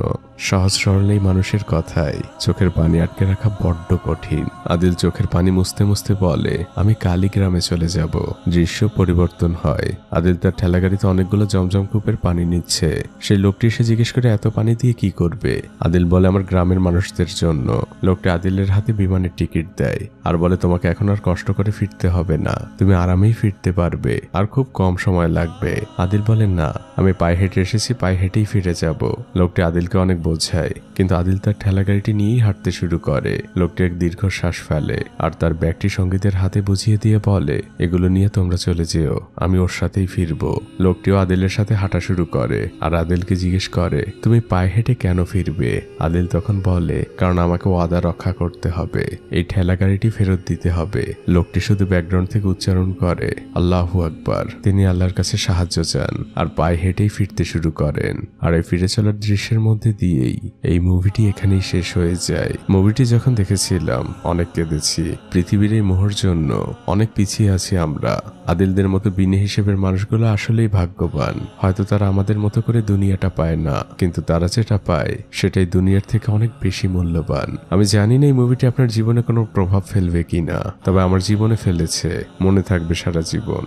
সহজ সরল এই মানুষের কথায় চোখের পানি আটকে রাখা বড্ড কঠিন। আদিল চোখের পানি মুছতে মুছতে বলে, আমি কালীগ্রামে চলে যাব। দৃশ্য পরিবর্তন হয়। আদিল তার ঠেলাগাড়িতে অনেকগুলো জমজম কূপের পানি নিচ্ছে। সেই লোকটি এসে জিজ্ঞেস করে, এত পানি দিয়ে কি করবে? আদিল বলে, আমার গ্রামের মানুষদের জন্য। লোকটি আদিলের হাতে বিমানের টিকিট দেয় আর বলে, তোমাকে এখন আর কষ্ট করে ফিরতে হবে না, তুমি আরামেই ফিরতে পারবে, আর খুব কম সময় লাগবে। আদিল বলে, না, আমি পায়ে হেঁটে এসেছি, পায়ে হেঁটেই ফিরে যাব। লোকটি আদিলকে অনেক বোঝায়, কিন্তু আদিল তার ঠেলা গাড়িটি নিয়েই হাঁটতে শুরু করে। লোকটি এক দীর্ঘ শ্বাস ফেলে আর তার ব্যাগটি সঙ্গীদের হাতে বুঝিয়ে দিয়ে বলে, এগুলো নিয়ে তোমরা চলে যেও, আমি ওর সাথেই ফিরবো। লোকটিও আদিলের সাথে হাঁটা শুরু করে আর আদিলকে জিজ্ঞেস করে, তুমি পায়ে হেঁটে কেন ফিরবে? আদিল তখন বলে, কারণ আমাকে ওয়াদা রক্ষা করতে হবে, এই ঠেলা গাড়িটি ফেরত দিতে হবে। লোকটি শুধু ব্যাকগ্রাউন্ড থেকে উচ্চারণ করে, আল্লাহু আকবার। তিনি আল্লাহর কাছে সাহায্য চান আর পায়ে হেঁটেই ফিরতে শুরু করেন। আর এই ফিরে চলার দৃশ্যের মধ্যে দিয়েই এই মুভিটি এখানেই শেষ হয়ে যায়। মুভিটি যখন দেখেছিলাম অনেক কেঁদেছি। পৃথিবীর এই মোহর জন্য অনেক পিছিয়ে আছি আমরা। আদিলদের মতো বিনে হিসেবের মানুষগুলো আসলেই ভাগ্যবান। হয়তো তারা আমাদের মতো করে দুনিয়াটা পায় না, কিন্তু তারা যেটা পায় সেটাই দুনিয়ার থেকে অনেক বেশি মূল্যবান। আমি জানি না এই মুভিটি আপনার জীবনে কোনো প্রভাব ফেলবে কিনা, তবে আমার জীবনে ফেলেছে, মনে থাকবে সারা জীবন।